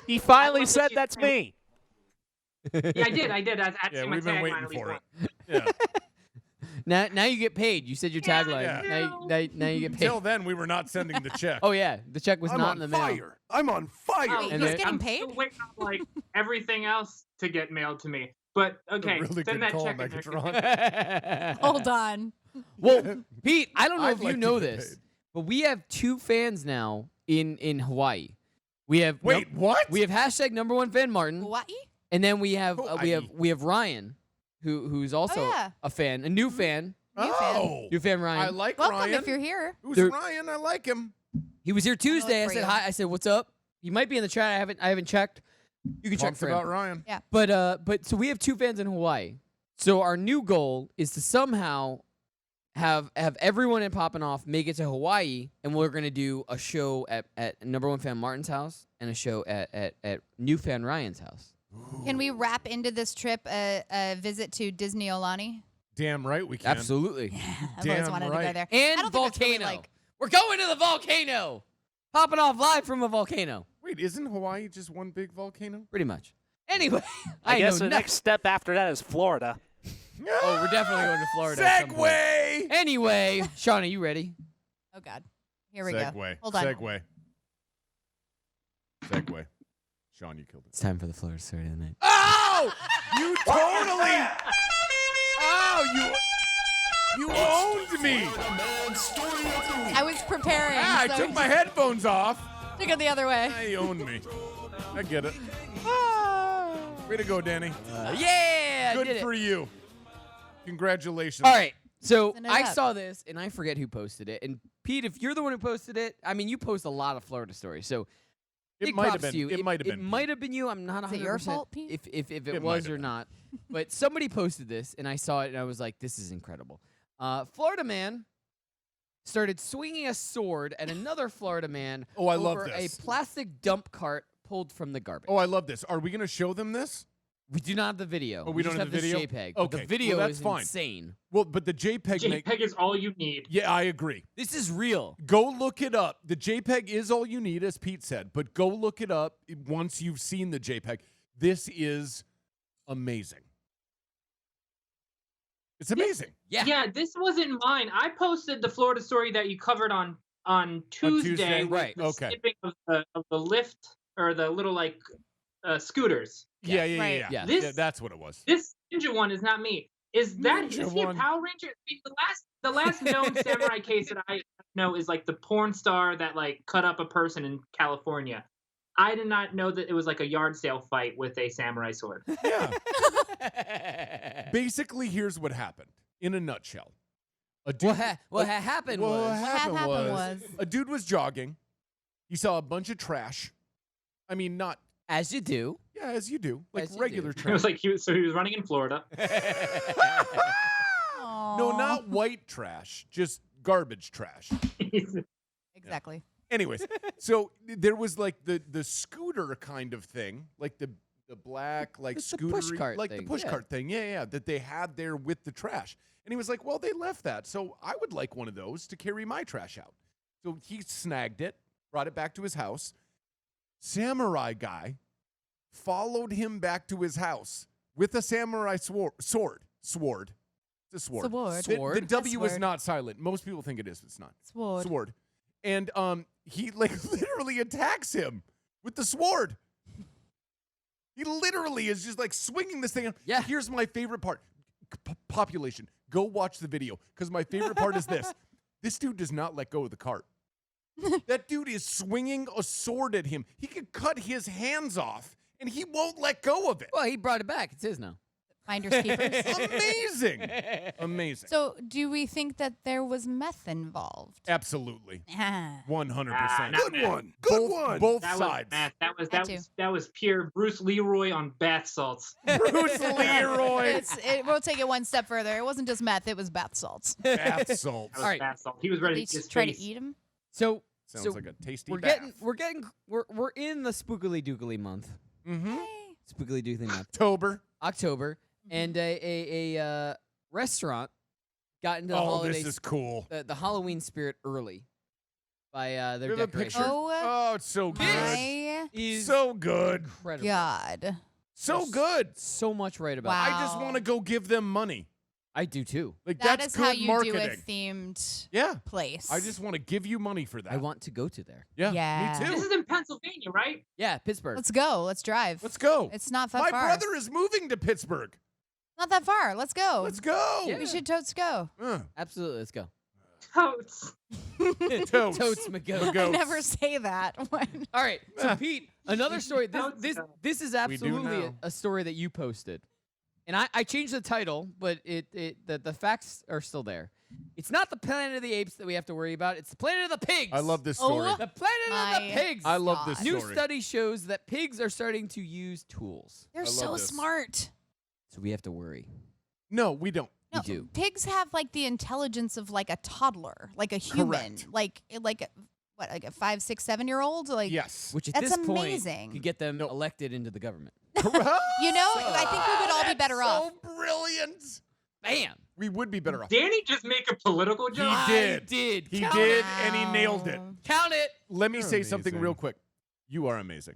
Speaker 13: He finally said that's me.
Speaker 6: Yeah, I did. That's actually
Speaker 5: Yeah,
Speaker 6: my
Speaker 5: we've been
Speaker 6: tagline
Speaker 5: waiting
Speaker 6: at least
Speaker 5: for it.
Speaker 6: once.
Speaker 5: Yeah.
Speaker 1: Now you get paid. You said your tagline.
Speaker 5: Yeah.
Speaker 1: Now you get paid.
Speaker 5: Until then, we were not sending the check.
Speaker 1: Oh yeah, the check was
Speaker 5: I'm
Speaker 1: not
Speaker 5: on
Speaker 1: in the mail.
Speaker 5: fire. I'm on fire.
Speaker 6: Oh,
Speaker 4: Wait,
Speaker 1: And
Speaker 4: he's
Speaker 1: then-
Speaker 4: getting
Speaker 6: I'm
Speaker 4: paid?
Speaker 6: still waiting on like everything else to get mailed to me. But okay,
Speaker 5: Really
Speaker 6: send
Speaker 5: good
Speaker 6: that
Speaker 5: call,
Speaker 6: check in there.
Speaker 5: Megatron.
Speaker 4: Hold on.
Speaker 1: Well, Pete, I don't know
Speaker 5: I'd
Speaker 1: if
Speaker 5: like
Speaker 1: you
Speaker 5: to
Speaker 1: know
Speaker 5: get
Speaker 1: this,
Speaker 5: paid.
Speaker 1: but we have 2 fans now in Hawaii. We have
Speaker 5: Wait, what?
Speaker 1: We have hashtag #1 fan Martin,
Speaker 4: Hawaii?
Speaker 1: and then we have
Speaker 5: Hawaii.
Speaker 1: we have Ryan, who's also
Speaker 4: yeah.
Speaker 1: a fan, a new fan,
Speaker 5: Oh,
Speaker 1: new fan
Speaker 5: I
Speaker 1: Ryan.
Speaker 5: like
Speaker 4: Welcome
Speaker 5: Ryan.
Speaker 4: if you're here.
Speaker 5: Who's
Speaker 1: There-
Speaker 5: Ryan? I like him.
Speaker 1: He was here Tuesday. I
Speaker 4: for
Speaker 1: said
Speaker 4: you.
Speaker 1: hi. I said what's up. He might be in the chat. I haven't checked. You can check
Speaker 5: Pumped
Speaker 1: for
Speaker 5: about
Speaker 1: him.
Speaker 5: Ryan.
Speaker 4: Yeah.
Speaker 1: But so we have 2 fans in Hawaii. So our new goal is to somehow have everyone in Poppin' Off make it to Hawaii, and we're gonna do a show at #1 fan Martin's house and a show at new fan Ryan's house.
Speaker 4: Can we wrap into this trip a visit to Disney Olani?
Speaker 5: Damn right we can.
Speaker 1: Absolutely.
Speaker 4: I've always
Speaker 5: Damn
Speaker 4: wanted to go
Speaker 5: right.
Speaker 4: there. I
Speaker 1: And
Speaker 4: don't think that's really,
Speaker 1: volcano.
Speaker 4: like-
Speaker 1: We're going to the volcano. Popping off live from a volcano.
Speaker 5: Wait, isn't Hawaii just one big volcano?
Speaker 1: Pretty much. Anyway,
Speaker 13: I guess
Speaker 1: know
Speaker 13: the
Speaker 1: nothing.
Speaker 13: next step after that is Florida.
Speaker 1: Oh, we're definitely going to Florida. at some point.
Speaker 5: Segway.
Speaker 1: Anyway, Sean, are you ready?
Speaker 4: Oh, God. Here we
Speaker 5: Segway.
Speaker 4: go. Hold on.
Speaker 5: Segway. Sean, you killed it.
Speaker 1: It's time for the Florida story of the night.
Speaker 5: Oh! You totally. Oh, you owned me.
Speaker 4: I was preparing.
Speaker 5: Ah, I
Speaker 4: so
Speaker 5: took my headphones off.
Speaker 4: Took it the other way.
Speaker 5: He owned me. I get it. Way to go, Danny.
Speaker 1: Yeah, I
Speaker 5: Good
Speaker 1: did it.
Speaker 5: for you. Congratulations.
Speaker 1: All right. So
Speaker 4: Send it
Speaker 1: I
Speaker 4: up.
Speaker 1: saw this, and I forget who posted it. And Pete, if you're the one who posted it, I mean, you post a lot of Florida stories, so
Speaker 5: It
Speaker 1: big
Speaker 5: might have
Speaker 1: props
Speaker 5: been.
Speaker 1: to you.
Speaker 5: It might have been.
Speaker 1: It might have been you. I'm not 100%
Speaker 4: Is it your fault, Pete?
Speaker 1: if it
Speaker 5: It
Speaker 1: was
Speaker 5: might
Speaker 1: or
Speaker 5: have
Speaker 1: not. But somebody posted this, and I saw it, and I was like, "This is incredible." Florida man started swinging a sword at another Florida man
Speaker 5: Oh, I love
Speaker 1: over
Speaker 5: this.
Speaker 1: a plastic dump cart pulled from the garbage.
Speaker 5: Oh, I love this. Are we going to show them this?
Speaker 1: We do not have the video.
Speaker 5: Oh, we don't
Speaker 1: just
Speaker 5: have the video?
Speaker 1: this JPEG.
Speaker 5: Okay,
Speaker 1: But the
Speaker 5: well,
Speaker 1: video
Speaker 5: that's
Speaker 1: is
Speaker 5: fine.
Speaker 1: insane.
Speaker 5: Well, but the JPEG
Speaker 6: JPEG is all you need.
Speaker 5: Yeah, I agree.
Speaker 1: This is real.
Speaker 5: Go look it up. The JPEG is all you need, as Pete said, but go look it up once you've seen the JPEG. This is amazing. It's amazing.
Speaker 1: Yeah.
Speaker 6: Yeah, this wasn't mine. I posted the Florida story that you covered on Tuesday.
Speaker 5: Tuesday,
Speaker 6: with
Speaker 1: right,
Speaker 6: the
Speaker 5: okay.
Speaker 6: Skipping of the lift or the little like scooters.
Speaker 5: Yeah,
Speaker 4: Right.
Speaker 5: yeah.
Speaker 1: Yeah.
Speaker 6: This-
Speaker 5: That's what it was.
Speaker 6: This ninja one is not me. Is that
Speaker 5: Ninja
Speaker 6: is he a
Speaker 5: one.
Speaker 6: Power Ranger? I mean, the last known samurai case that I know is like the porn star that like cut up a person in California. I did not know that it was like a yard sale fight with a samurai sword.
Speaker 5: Yeah. Basically, here's what happened in a nutshell. A dude,
Speaker 1: What happened
Speaker 5: what
Speaker 1: was
Speaker 5: happened
Speaker 4: happened
Speaker 5: was
Speaker 4: was-
Speaker 5: a dude was jogging. He saw a bunch of trash. I mean, not
Speaker 1: as you do.
Speaker 5: yeah, as you do, like
Speaker 1: As you
Speaker 5: regular
Speaker 1: do.
Speaker 6: It
Speaker 5: trash.
Speaker 6: was like he was running in Florida.
Speaker 5: No, not white trash, just garbage trash.
Speaker 4: Exactly.
Speaker 5: Anyways, so there was like the scooter kind of thing, like the black like scooter,
Speaker 1: pushcart
Speaker 5: like
Speaker 1: thing,
Speaker 5: the push cart thing, yeah, that they had there with the trash. And he was like, "Well, they left that, so I would like one of those to carry my trash out." So he snagged it, brought it back to his house. Samurai guy followed him back to his house with a samurai sword. It's a sword. The W is not silent. Most people think it is. It's not. Sword. And he like literally attacks him with the sword. He literally is just like swinging this thing.
Speaker 1: Yeah.
Speaker 5: Here's my favorite part. Population, go watch the video because my favorite part is this. This dude does not let go of the cart. That dude is swinging a sword at him. He could cut his hands off, and he won't let go of it.
Speaker 1: Well, he brought it back. It's his now.
Speaker 4: Finders keepers.
Speaker 5: Amazing. Amazing.
Speaker 4: So, do we think that there was meth involved?
Speaker 5: Absolutely. 100%.
Speaker 11: Good one. Good one.
Speaker 5: Both
Speaker 6: That
Speaker 5: sides.
Speaker 6: was meth. That was pure Bruce Leroy on bath salts.
Speaker 5: Bruce Leroy.
Speaker 4: We'll take it one step further. It wasn't just meth; it was bath salts.
Speaker 5: Bath salts.
Speaker 6: That was bath salt. He was ready
Speaker 4: Did
Speaker 6: to
Speaker 4: he try to
Speaker 6: face.
Speaker 4: eat him?
Speaker 1: So
Speaker 5: Sounds like a tasty
Speaker 1: we're
Speaker 5: bath.
Speaker 1: we're in the spookily dookily month.
Speaker 5: Mm-hmm.
Speaker 1: Spookily dookily month.
Speaker 5: October.
Speaker 1: And a restaurant got into the
Speaker 5: Oh,
Speaker 1: holiday.
Speaker 5: this is cool.
Speaker 1: The Halloween spirit early by their
Speaker 5: We have a
Speaker 1: decoration.
Speaker 5: picture. Oh, it's so good.
Speaker 4: My
Speaker 1: Is
Speaker 5: So good.
Speaker 1: incredible.
Speaker 4: God.
Speaker 5: So good.
Speaker 1: So much right about
Speaker 4: Wow.
Speaker 1: it.
Speaker 5: I just want to go give them money.
Speaker 1: I do too.
Speaker 5: Like
Speaker 4: That
Speaker 5: that's
Speaker 4: is how
Speaker 5: good
Speaker 4: you
Speaker 5: marketing.
Speaker 4: do a themed
Speaker 5: Yeah.
Speaker 4: place.
Speaker 5: I just want to give you money for that.
Speaker 1: I want to go to there.
Speaker 5: Yeah.
Speaker 4: Yeah.
Speaker 5: Me too.
Speaker 6: This is in Pennsylvania, right?
Speaker 1: Yeah, Pittsburgh.
Speaker 4: Let's go. Let's drive.
Speaker 5: Let's go.
Speaker 4: It's not that
Speaker 5: My
Speaker 4: far.
Speaker 5: brother is moving to Pittsburgh.
Speaker 4: Not that far. Let's go.
Speaker 5: Let's go.
Speaker 1: Yeah.
Speaker 4: We should totes go.
Speaker 1: Absolutely, let's go.
Speaker 6: Totes.
Speaker 5: Totes.
Speaker 1: Totes McGo.
Speaker 4: I never say that. When-
Speaker 1: All right, so Pete, another story. This is
Speaker 5: We do
Speaker 1: absolutely
Speaker 5: now.
Speaker 1: a story that you posted, and I changed the title, but the facts are still there. It's not the Planet of the Apes that we have to worry about. It's the Planet of the Pigs.
Speaker 5: I love this story.
Speaker 1: The Planet of the Pigs.
Speaker 5: I love this
Speaker 1: New
Speaker 5: story.
Speaker 1: study shows that pigs are starting to use tools.
Speaker 4: They're
Speaker 5: I love
Speaker 4: so
Speaker 5: this.
Speaker 4: smart.
Speaker 1: So we have to worry.
Speaker 5: No, we don't.
Speaker 1: We do.
Speaker 4: Pigs have like the intelligence of like a toddler, like a human,
Speaker 5: Correct.
Speaker 4: like a 5, 6, 7-year-old. Like
Speaker 5: Yes.
Speaker 1: Which at
Speaker 4: That's
Speaker 1: this point
Speaker 4: amazing.
Speaker 1: could get them elected into the government.
Speaker 4: you know, I think we would all be better off.
Speaker 5: So brilliant.
Speaker 1: Bam.
Speaker 5: We would be better off.
Speaker 6: Danny just make a political joke.
Speaker 5: He did.
Speaker 1: did.
Speaker 5: He
Speaker 1: Count
Speaker 5: did,
Speaker 1: it.
Speaker 5: and he nailed it.
Speaker 1: Count it.
Speaker 5: Let me You're say something amazing. real quick. You are amazing.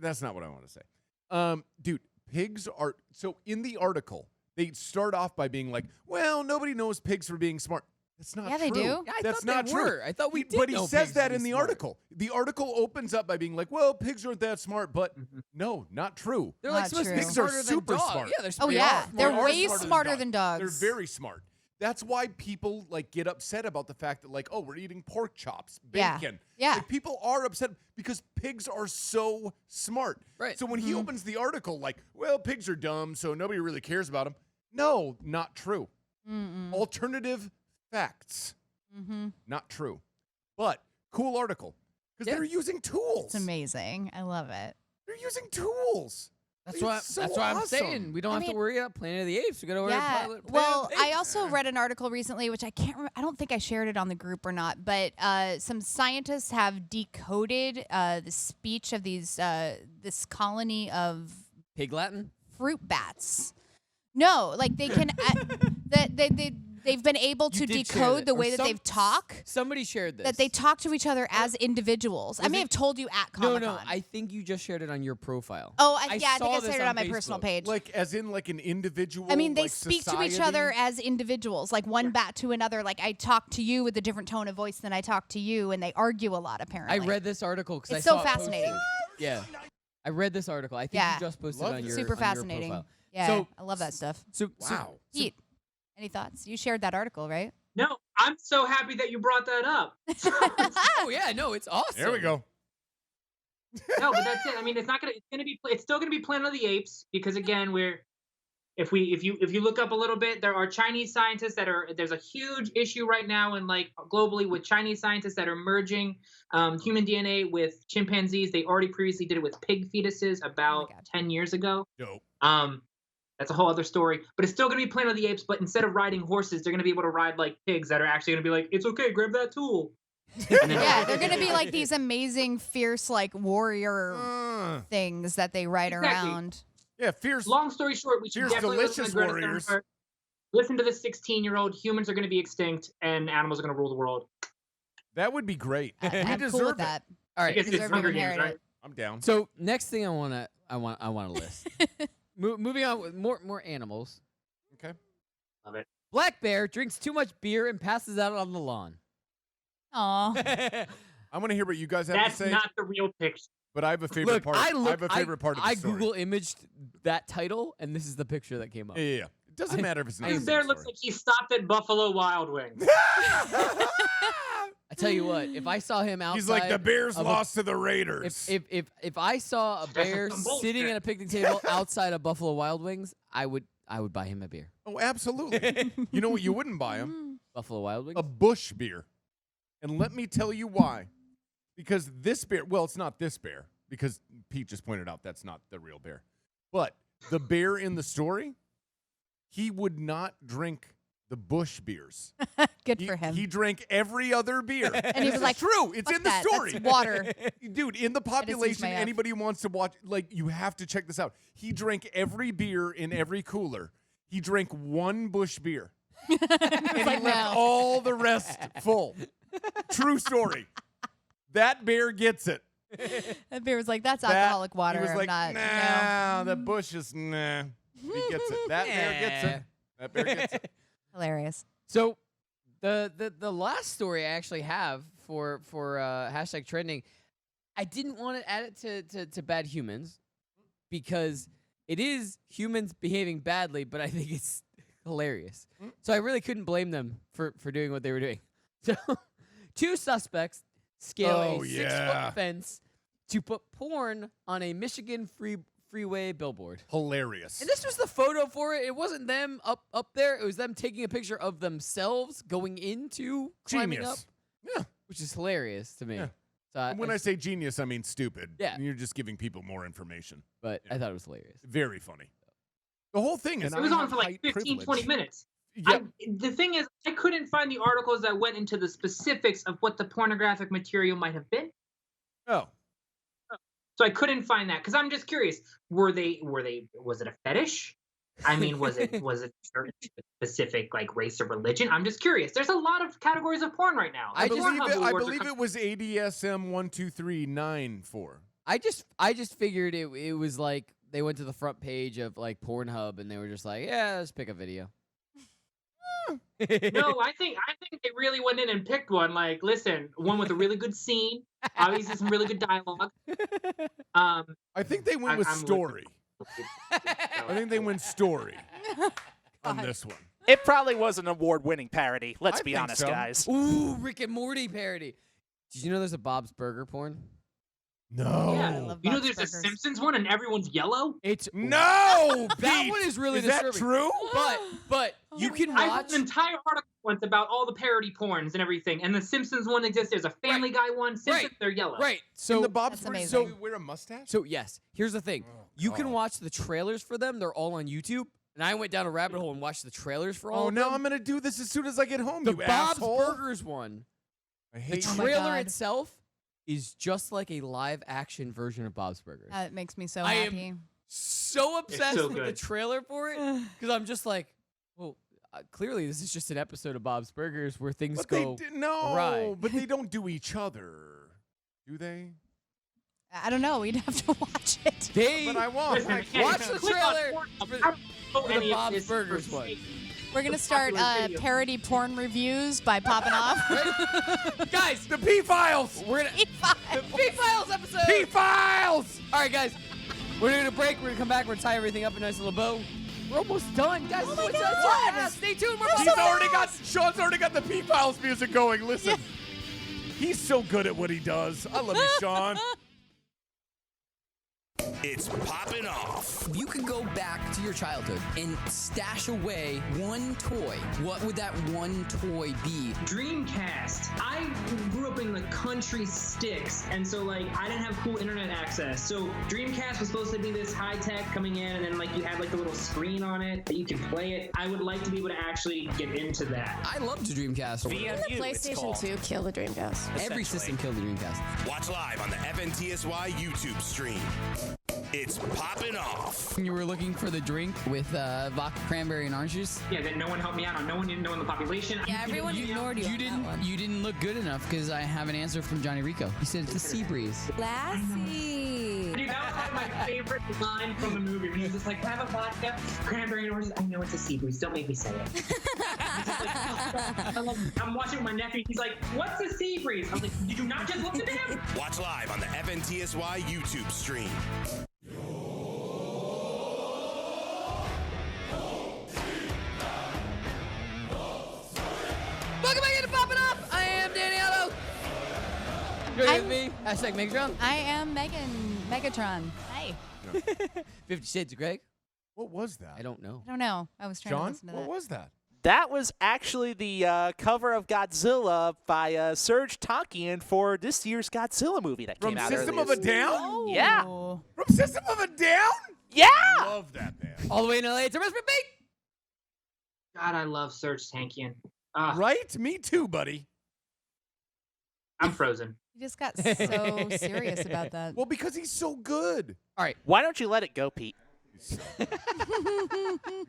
Speaker 5: That's not what I want to say. Dude, pigs are so in the article. They start off by being like, "Well, nobody knows pigs for being smart." That's not
Speaker 4: Yeah,
Speaker 5: true.
Speaker 4: they do.
Speaker 1: Yeah, I
Speaker 5: That's
Speaker 1: thought
Speaker 5: not
Speaker 1: they
Speaker 5: true.
Speaker 1: were. I thought we did
Speaker 5: But he
Speaker 1: know
Speaker 5: says
Speaker 1: pigs
Speaker 5: that
Speaker 1: to
Speaker 5: in
Speaker 1: be
Speaker 5: the
Speaker 1: smart.
Speaker 5: article. The article opens up by being like, "Well, pigs aren't that smart," but no, not true.
Speaker 1: They're like
Speaker 4: Not
Speaker 1: supposed to
Speaker 4: true.
Speaker 1: be
Speaker 5: Pigs are
Speaker 1: smarter
Speaker 5: super
Speaker 1: than dogs.
Speaker 5: smart.
Speaker 1: Yeah, they're
Speaker 4: Oh
Speaker 1: they
Speaker 4: yeah,
Speaker 1: are.
Speaker 4: they're
Speaker 5: They are
Speaker 4: way
Speaker 5: smarter
Speaker 4: smarter
Speaker 5: than
Speaker 4: than dogs.
Speaker 5: They're very smart. That's why people like get upset about the fact that like, oh, we're eating pork chops,
Speaker 4: Yeah.
Speaker 5: bacon.
Speaker 4: Yeah.
Speaker 5: Like, people are upset because pigs are so smart.
Speaker 1: Right.
Speaker 5: So when he opens the article like, well, pigs are dumb, so nobody really cares about them. No, not true. Alternative facts. Not true. But cool article because they're using tools.
Speaker 4: It's amazing. I love it.
Speaker 5: They're using tools.
Speaker 1: That's
Speaker 5: It's
Speaker 1: why.
Speaker 5: so
Speaker 1: That's why I'm
Speaker 5: awesome.
Speaker 1: saying we don't have to worry about Planet of the Apes. We got to worry
Speaker 4: Yeah.
Speaker 1: about Planet
Speaker 4: Well,
Speaker 1: of the
Speaker 4: I
Speaker 1: Apes.
Speaker 4: also read an article recently, which I can't remember. I don't think I shared it on the group or not, but some scientists have decoded the speech of these this colony of
Speaker 1: Pig Latin.
Speaker 4: fruit bats. No, like they can. They've been able to
Speaker 1: You did share
Speaker 4: decode
Speaker 1: that.
Speaker 4: the
Speaker 1: Or
Speaker 4: way that they've talk.
Speaker 1: Somebody shared this.
Speaker 4: That they talk to each other as individuals. I
Speaker 1: Was
Speaker 4: may
Speaker 1: it-
Speaker 4: have told you at Comic-Con.
Speaker 1: No, I think you just shared it on your profile.
Speaker 4: Oh, I think
Speaker 1: saw
Speaker 4: I
Speaker 1: this
Speaker 4: shared it on my personal
Speaker 1: Facebook.
Speaker 4: page.
Speaker 5: Like as in like an individual.
Speaker 4: I mean, they
Speaker 5: like,
Speaker 4: speak to each
Speaker 5: society?
Speaker 4: other as individuals, like one bat to another. Like I talk to you with a different tone of voice than I talk to you, and they argue a lot. Apparently,
Speaker 1: I read this article because I
Speaker 4: It's
Speaker 1: saw
Speaker 4: so
Speaker 1: it
Speaker 4: fascinating.
Speaker 1: posted. Yeah, I read this article. I think
Speaker 4: Yeah.
Speaker 1: you just posted
Speaker 5: Love
Speaker 1: on
Speaker 5: it.
Speaker 1: your
Speaker 4: super
Speaker 1: on your
Speaker 4: fascinating.
Speaker 1: profile.
Speaker 4: Yeah,
Speaker 1: So-
Speaker 4: I love that stuff.
Speaker 5: Wow.
Speaker 4: Pete, any thoughts? You shared that article, right?
Speaker 6: No, I'm so happy that you brought that up.
Speaker 1: Oh yeah, no, it's awesome.
Speaker 5: There we go.
Speaker 6: No, but that's it. I mean, it's still gonna be Planet of the Apes because again, if you look up a little bit, there are Chinese scientists there's a huge issue right now and like globally with Chinese scientists that are merging human DNA with chimpanzees. They already previously did it with pig fetuses about 10 years ago.
Speaker 5: Dope.
Speaker 6: That's a whole other story. But it's still going to be Planet of the Apes, but instead of riding horses, they're going to be able to ride like pigs that are actually going to be like, it's okay, grab that tool.
Speaker 4: Yeah, they're going to be like these amazing, fierce, like warrior things that they ride around.
Speaker 5: Yeah, fierce.
Speaker 6: Long story short, we should
Speaker 5: fierce,
Speaker 6: definitely
Speaker 5: delicious
Speaker 6: listen to
Speaker 5: warriors.
Speaker 6: Listen to this 16-year-old. Humans are going to be extinct, and animals are going to rule the world.
Speaker 5: That would be great. We
Speaker 4: I'm
Speaker 5: deserve
Speaker 4: cool with
Speaker 5: it.
Speaker 4: that.
Speaker 1: All right.
Speaker 6: I guess it's
Speaker 4: Deserve to
Speaker 6: Hunger Games,
Speaker 4: inherit
Speaker 6: right?
Speaker 4: it.
Speaker 5: I'm down.
Speaker 1: So next thing I want to list. Moving on with more animals.
Speaker 5: Okay.
Speaker 6: Love it.
Speaker 1: Black bear drinks too much beer and passes out on the lawn.
Speaker 4: Aw.
Speaker 5: I want to hear what you guys have
Speaker 6: That's
Speaker 5: to say.
Speaker 6: not the real picture.
Speaker 5: But I have a favorite
Speaker 1: Look,
Speaker 5: part.
Speaker 1: I
Speaker 5: have a favorite part of the
Speaker 1: I
Speaker 5: story.
Speaker 1: Google imaged that title, and this is the picture that came up.
Speaker 5: Yeah. It doesn't matter if it's not.
Speaker 6: This
Speaker 5: the
Speaker 6: bear
Speaker 5: same
Speaker 6: looks
Speaker 5: story.
Speaker 6: like he stopped at Buffalo Wild Wings.
Speaker 1: I tell you what, if I saw him outside,
Speaker 5: He's like, the Bears
Speaker 1: of a-
Speaker 5: lost to the Raiders.
Speaker 1: If I saw a bear
Speaker 6: some bullshit.
Speaker 1: sitting at a picnic table outside of Buffalo Wild Wings, I would buy him a beer.
Speaker 5: Oh, absolutely. You know what you wouldn't buy him?
Speaker 1: Buffalo Wild Wings.
Speaker 5: A Bush beer. And let me tell you why. Because this bear, well, it's not this bear, because Pete just pointed out that's not the real bear. But the bear in the story, he would not drink the Bush beers.
Speaker 4: Good for him.
Speaker 5: He drank every other beer.
Speaker 4: And he was like,
Speaker 5: true. It's
Speaker 4: "Fuck
Speaker 5: in the
Speaker 4: that.
Speaker 5: story.
Speaker 4: That's water."
Speaker 5: Dude, in the population,
Speaker 4: my F.
Speaker 5: anybody who wants to watch, like, you have to check this out. He drank every beer in every cooler. He drank one Bush beer. And he
Speaker 4: like,
Speaker 5: left
Speaker 4: no.
Speaker 5: all the rest full. True story. That bear gets it.
Speaker 4: That beer was like, that's
Speaker 5: That-
Speaker 4: alcoholic water.
Speaker 5: He was
Speaker 4: I'm
Speaker 5: like,
Speaker 4: not,
Speaker 5: nah, the Bush is, nah. He gets it. That bear gets it. That bear gets it.
Speaker 4: Hilarious.
Speaker 1: So the last story I actually have for hashtag trending, I didn't want to add it to bad humans because it is humans behaving badly, but I think it's hilarious. So I really couldn't blame them for doing what they were doing. So 2 suspects scale a 6-foot fence to put porn on a Michigan freeway billboard.
Speaker 5: Hilarious.
Speaker 1: And this was the photo for it. It wasn't them up there. It was them taking a picture of themselves going into climbing
Speaker 5: Genius.
Speaker 1: up.
Speaker 5: Yeah.
Speaker 1: Which is hilarious to me.
Speaker 5: Yeah.
Speaker 1: So
Speaker 5: And when I say genius, I mean stupid.
Speaker 1: Yeah.
Speaker 5: You're just giving people more information.
Speaker 1: But I thought it was hilarious.
Speaker 5: Very funny. The whole thing is
Speaker 6: It was on for like 15, 20 minutes.
Speaker 5: Yep.
Speaker 6: The thing is, I couldn't find the articles that went into the specifics of what the pornographic material might have been.
Speaker 5: Oh.
Speaker 6: So I couldn't find that because I'm just curious. Was it a fetish? I mean, was it a certain specific like race or religion? I'm just curious. There's a lot of categories of porn right now.
Speaker 5: I
Speaker 6: Like,
Speaker 5: believe
Speaker 6: Pornhub
Speaker 5: it, I
Speaker 6: awards are
Speaker 5: believe
Speaker 6: coming-
Speaker 5: it was ADSM 123994.
Speaker 1: I just figured it was like they went to the front page of like Pornhub and they were just like, yeah, let's pick a video.
Speaker 6: No, I think they really went in and picked one. Like, listen, one with a really good scene, obviously some really good dialogue.
Speaker 5: I think they went with
Speaker 6: I'm
Speaker 5: story. I think they went story on this one.
Speaker 13: It probably was an award-winning parody. Let's
Speaker 5: I
Speaker 13: be
Speaker 5: think
Speaker 13: honest,
Speaker 5: so.
Speaker 13: guys.
Speaker 1: Ooh, Rick and Morty parody. Did you know there's a Bob's Burger porn?
Speaker 5: No.
Speaker 6: Yeah. You know, there's a Simpsons one, and everyone's yellow.
Speaker 1: It's
Speaker 5: no.
Speaker 1: That
Speaker 5: Pete!
Speaker 1: one is really
Speaker 5: Is that
Speaker 1: disturbing.
Speaker 5: true?
Speaker 1: But you can
Speaker 6: I
Speaker 1: watch.
Speaker 6: read an entire article once about all the parody porns and everything, and the Simpsons one exists. There's a Family Guy one. Simpsons, they're yellow.
Speaker 1: Right. So
Speaker 5: In the Bob's
Speaker 4: That's
Speaker 5: Burgers,
Speaker 4: amazing.
Speaker 5: so wear a mustache?
Speaker 1: So yes, here's the thing. You can
Speaker 5: God.
Speaker 1: watch the trailers for them. They're all on YouTube. And I went down a rabbit hole and watched the trailers for all
Speaker 5: Oh,
Speaker 1: of
Speaker 5: now
Speaker 1: them.
Speaker 5: I'm going to do this as soon as I get home,
Speaker 1: The
Speaker 5: you
Speaker 1: Bob's
Speaker 5: asshole.
Speaker 1: Burgers one.
Speaker 5: I
Speaker 1: The
Speaker 5: hate
Speaker 4: Oh my
Speaker 1: trailer
Speaker 4: God.
Speaker 1: itself is just like a live action version of Bob's Burgers.
Speaker 4: That makes me so
Speaker 1: I am
Speaker 4: happy.
Speaker 1: So obsessed
Speaker 6: so
Speaker 1: with the
Speaker 6: good.
Speaker 1: trailer for it because I'm just like, well, clearly this is just an episode of Bob's Burgers where things
Speaker 5: But
Speaker 1: go
Speaker 5: no,
Speaker 1: awry.
Speaker 5: but they don't do each other. Do they?
Speaker 4: I don't know. We'd have to watch it.
Speaker 1: They
Speaker 5: But I won't.
Speaker 6: Listen,
Speaker 5: I
Speaker 6: hey,
Speaker 1: watch
Speaker 5: can't.
Speaker 1: the
Speaker 6: click on
Speaker 1: trailer
Speaker 6: Pornhub.
Speaker 1: for
Speaker 6: I don't know
Speaker 1: the
Speaker 6: any of
Speaker 1: Bob's
Speaker 6: this
Speaker 1: Burgers
Speaker 6: for
Speaker 1: one.
Speaker 6: sake.
Speaker 4: We're going to
Speaker 6: The
Speaker 4: start
Speaker 6: popular video.
Speaker 4: parody porn reviews by Poppin Off.
Speaker 1: Guys,
Speaker 5: The P-Files!
Speaker 1: we're gonna
Speaker 4: P5.
Speaker 1: P-Files episode.
Speaker 5: P-Files!
Speaker 1: All right, guys, we're gonna break. We're gonna come back. We're gonna tie everything up in a nice little bow. We're almost done, guys.
Speaker 4: Oh my
Speaker 1: It's so
Speaker 4: God.
Speaker 1: fast. Stay tuned. We're
Speaker 5: He's
Speaker 1: almost
Speaker 5: already
Speaker 1: done.
Speaker 5: Sean's already got the P-Files music going. Listen. He's so good at what he does. I love you, Sean.
Speaker 2: It's Poppin' Off.
Speaker 8: If you could go back to your childhood and stash away one toy, what would that one toy be?
Speaker 7: Dreamcast. I grew up in the country sticks, and so like I didn't have cool internet access. So Dreamcast was supposed to be this high tech coming in, and then like you had like the little screen on it that you could play it. I would like to be able to actually get into that.
Speaker 8: I loved Dreamcast.
Speaker 15: Didn't the PlayStation 2 kill the Dreamcast?
Speaker 8: Every system killed the Dreamcast.
Speaker 2: Watch live on the FNTSY YouTube stream. It's Poppin' Off.
Speaker 8: You were looking for the drink with vodka, cranberry, and orange juice?
Speaker 7: Yeah, that no one helped me out on. No one didn't know in the population.
Speaker 15: Yeah, everyone ignored you.
Speaker 8: You didn't look good enough because I have an answer from Johnny Rico. He said it's a sea breeze.
Speaker 15: Lassie.
Speaker 7: Dude, that was like my favorite line from the movie when he was just like, have a vodka, cranberry, and oranges. I know it's a sea breeze. Don't make me say it. I'm watching with my nephew. He's like, what's a sea breeze? I was like, did you not just look at him?
Speaker 2: Watch live on the FNTSY YouTube stream.
Speaker 1: Welcome back into Poppin' Off. I am Danny Otto. Joining with me, hashtag Megatron.
Speaker 4: I am Megatron. Hi.
Speaker 1: 50 Shades of Greg.
Speaker 5: What was that?
Speaker 1: I don't know.
Speaker 4: I don't know. I was trying to
Speaker 5: John,
Speaker 4: listen to
Speaker 5: what
Speaker 4: that.
Speaker 5: was that?
Speaker 13: That was actually the cover of Godzilla by Serge Tankian for this year's Godzilla movie that
Speaker 5: From
Speaker 13: came out
Speaker 5: System
Speaker 13: earlier
Speaker 5: of a Down?
Speaker 13: Yeah.
Speaker 4: Oh.
Speaker 5: From System of a Down?
Speaker 13: Yeah.
Speaker 5: Love that band.
Speaker 1: All the way in LA, it's a Recipe Beat.
Speaker 6: God, I love Serge Tankian.
Speaker 5: Right? Me too, buddy.
Speaker 6: I'm frozen.
Speaker 4: You just got so serious about that.
Speaker 5: Well, because he's so good.
Speaker 1: All right.
Speaker 13: Why don't you let it go, Pete?
Speaker 5: He's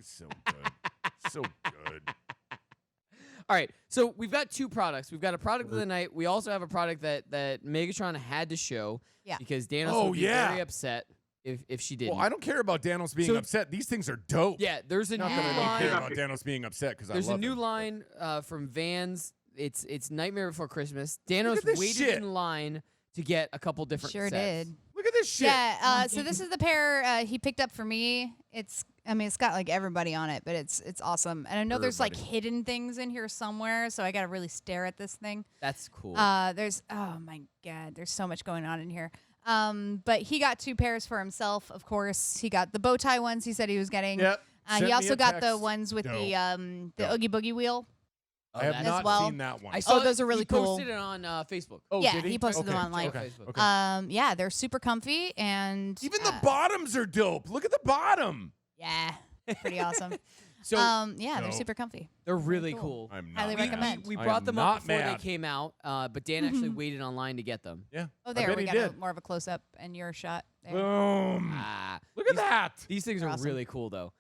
Speaker 5: so good. So good.
Speaker 1: All right, so we've got two products. We've got a product of the night. We also have a product that Megatron had to show.
Speaker 4: Yeah.
Speaker 1: Because Danos would be very upset if she didn't.
Speaker 5: Well, I don't care about Danos being upset. These things are dope.
Speaker 1: Yeah, there's a
Speaker 5: Not
Speaker 1: new
Speaker 5: that I don't
Speaker 1: line.
Speaker 5: care about Danos being upset because I love
Speaker 1: There's a new
Speaker 5: him.
Speaker 1: line from Vans. It's Nightmare Before Christmas.
Speaker 5: Look
Speaker 1: Danos
Speaker 5: at this
Speaker 1: waited
Speaker 5: shit.
Speaker 1: in line to get a couple different
Speaker 4: Sure
Speaker 1: sets.
Speaker 4: did.
Speaker 5: Look at this shit.
Speaker 4: Yeah, so this is the pair he picked up for me. It's got like everybody on it, but it's awesome. And I know there's like hidden things in here somewhere, so I got to really stare at this thing.
Speaker 1: That's cool.
Speaker 4: There's oh my god, there's so much going on in here. But he got two pairs for himself, of course. He got the bow tie ones he said he was getting.
Speaker 5: Yep. Sent
Speaker 4: He
Speaker 5: me
Speaker 4: also
Speaker 5: a
Speaker 4: got the
Speaker 5: text.
Speaker 4: ones with
Speaker 5: Dope.
Speaker 4: the Oogie Boogie wheel.
Speaker 5: I have
Speaker 1: that's
Speaker 5: not
Speaker 4: well.
Speaker 5: seen that one.
Speaker 1: I saw
Speaker 4: those are really
Speaker 1: he
Speaker 4: cool.
Speaker 1: posted it on Facebook.
Speaker 5: Oh,
Speaker 4: yeah,
Speaker 5: did
Speaker 4: he posted them
Speaker 5: Okay,
Speaker 4: online.
Speaker 5: Okay.
Speaker 4: Yeah, they're super comfy and
Speaker 5: Even the bottoms are dope. Look at the bottom.
Speaker 4: yeah, pretty awesome.
Speaker 1: So
Speaker 4: yeah, they're super comfy.
Speaker 1: they're really cool.
Speaker 5: I'm not
Speaker 4: Highly
Speaker 5: mad.
Speaker 4: recommend.
Speaker 1: We
Speaker 5: I
Speaker 1: brought
Speaker 5: am
Speaker 1: them up
Speaker 5: not
Speaker 1: before
Speaker 5: mad.
Speaker 1: they came out, but Dan actually waited online to get them.
Speaker 5: Yeah.
Speaker 4: Oh,
Speaker 5: I
Speaker 4: there
Speaker 5: bet
Speaker 4: we
Speaker 5: he
Speaker 4: got
Speaker 5: did.
Speaker 4: more of a close up and your shot. There.
Speaker 5: Boom. Look at that.
Speaker 1: These things are
Speaker 4: Awesome.
Speaker 1: really cool, though.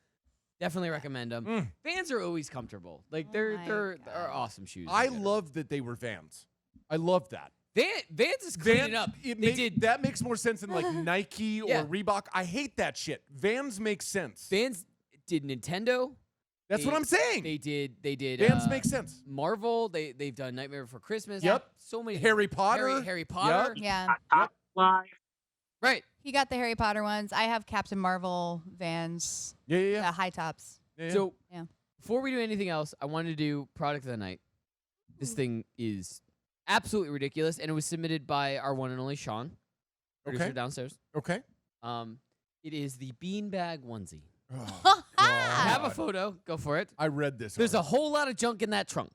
Speaker 1: Definitely recommend them. Vans are always comfortable. Like they're awesome shoes.
Speaker 5: I love that they were Vans. I love that.
Speaker 1: Vans is cleaning up.
Speaker 5: That makes more sense than like Nike or
Speaker 1: Yeah.
Speaker 5: Reebok. I hate that shit. Vans make sense.
Speaker 1: Vans did Nintendo.
Speaker 5: That's what I'm saying.
Speaker 1: They did.
Speaker 5: Vans make sense.
Speaker 1: Marvel. They've done Nightmare Before Christmas.
Speaker 5: Yep.
Speaker 1: So many.
Speaker 5: Harry Potter.
Speaker 1: Harry Potter.
Speaker 4: Yeah.
Speaker 1: Right.
Speaker 4: He got the Harry Potter ones. I have Captain Marvel Vans.
Speaker 5: Yeah.
Speaker 4: The high tops.
Speaker 1: So
Speaker 4: yeah.
Speaker 1: Before we do anything else, I wanted to do product of the night. This thing is absolutely ridiculous, and it was submitted by our one and only Sean, producer
Speaker 5: Okay.
Speaker 1: downstairs.
Speaker 5: Okay.
Speaker 1: It is the beanbag onesie.
Speaker 5: Oh,
Speaker 1: I have a
Speaker 5: God.
Speaker 1: photo. Go for it.
Speaker 5: I read this.
Speaker 1: There's a whole lot of junk in that trunk.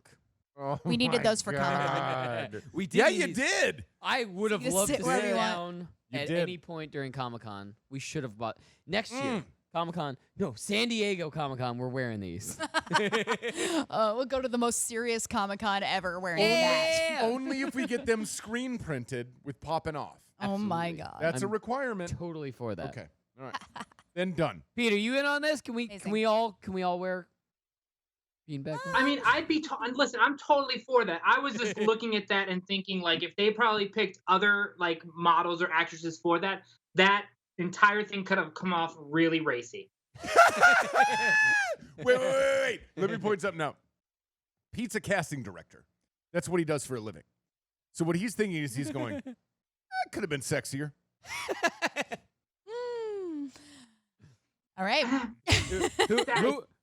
Speaker 5: Oh
Speaker 4: We needed
Speaker 5: my
Speaker 4: those for Comic-Con.
Speaker 5: God.
Speaker 1: We did.
Speaker 5: Yeah, you
Speaker 1: these.
Speaker 5: did.
Speaker 1: I would have
Speaker 4: You can
Speaker 1: loved
Speaker 4: sit
Speaker 1: to
Speaker 4: wherever
Speaker 1: sit
Speaker 4: you want.
Speaker 1: down
Speaker 5: You
Speaker 1: at
Speaker 5: did.
Speaker 1: any point during Comic-Con. We should have bought next year. Comic-Con. No, San Diego Comic-Con. We're wearing these.
Speaker 4: We'll go to the most serious Comic-Con ever wearing that.
Speaker 5: Only if we get them screen printed with Poppin' Off.
Speaker 4: Oh my
Speaker 1: Absolutely.
Speaker 4: god.
Speaker 5: That's a
Speaker 1: I'm
Speaker 5: requirement.
Speaker 1: Totally for that.
Speaker 5: Okay. All right. Then done.
Speaker 1: Peter, you in on this? Can we
Speaker 4: Amazing.
Speaker 1: we all wear beanbag?
Speaker 6: I mean, listen, I'm totally for that. I was just looking at that and thinking, like, if they probably picked other, like, models or actresses for that entire thing could have come off really racy.
Speaker 5: Wait. Let me point something out. Pete's a casting director. That's what he does for a living. So what he's thinking is he's going, that could have been sexier.
Speaker 4: All right.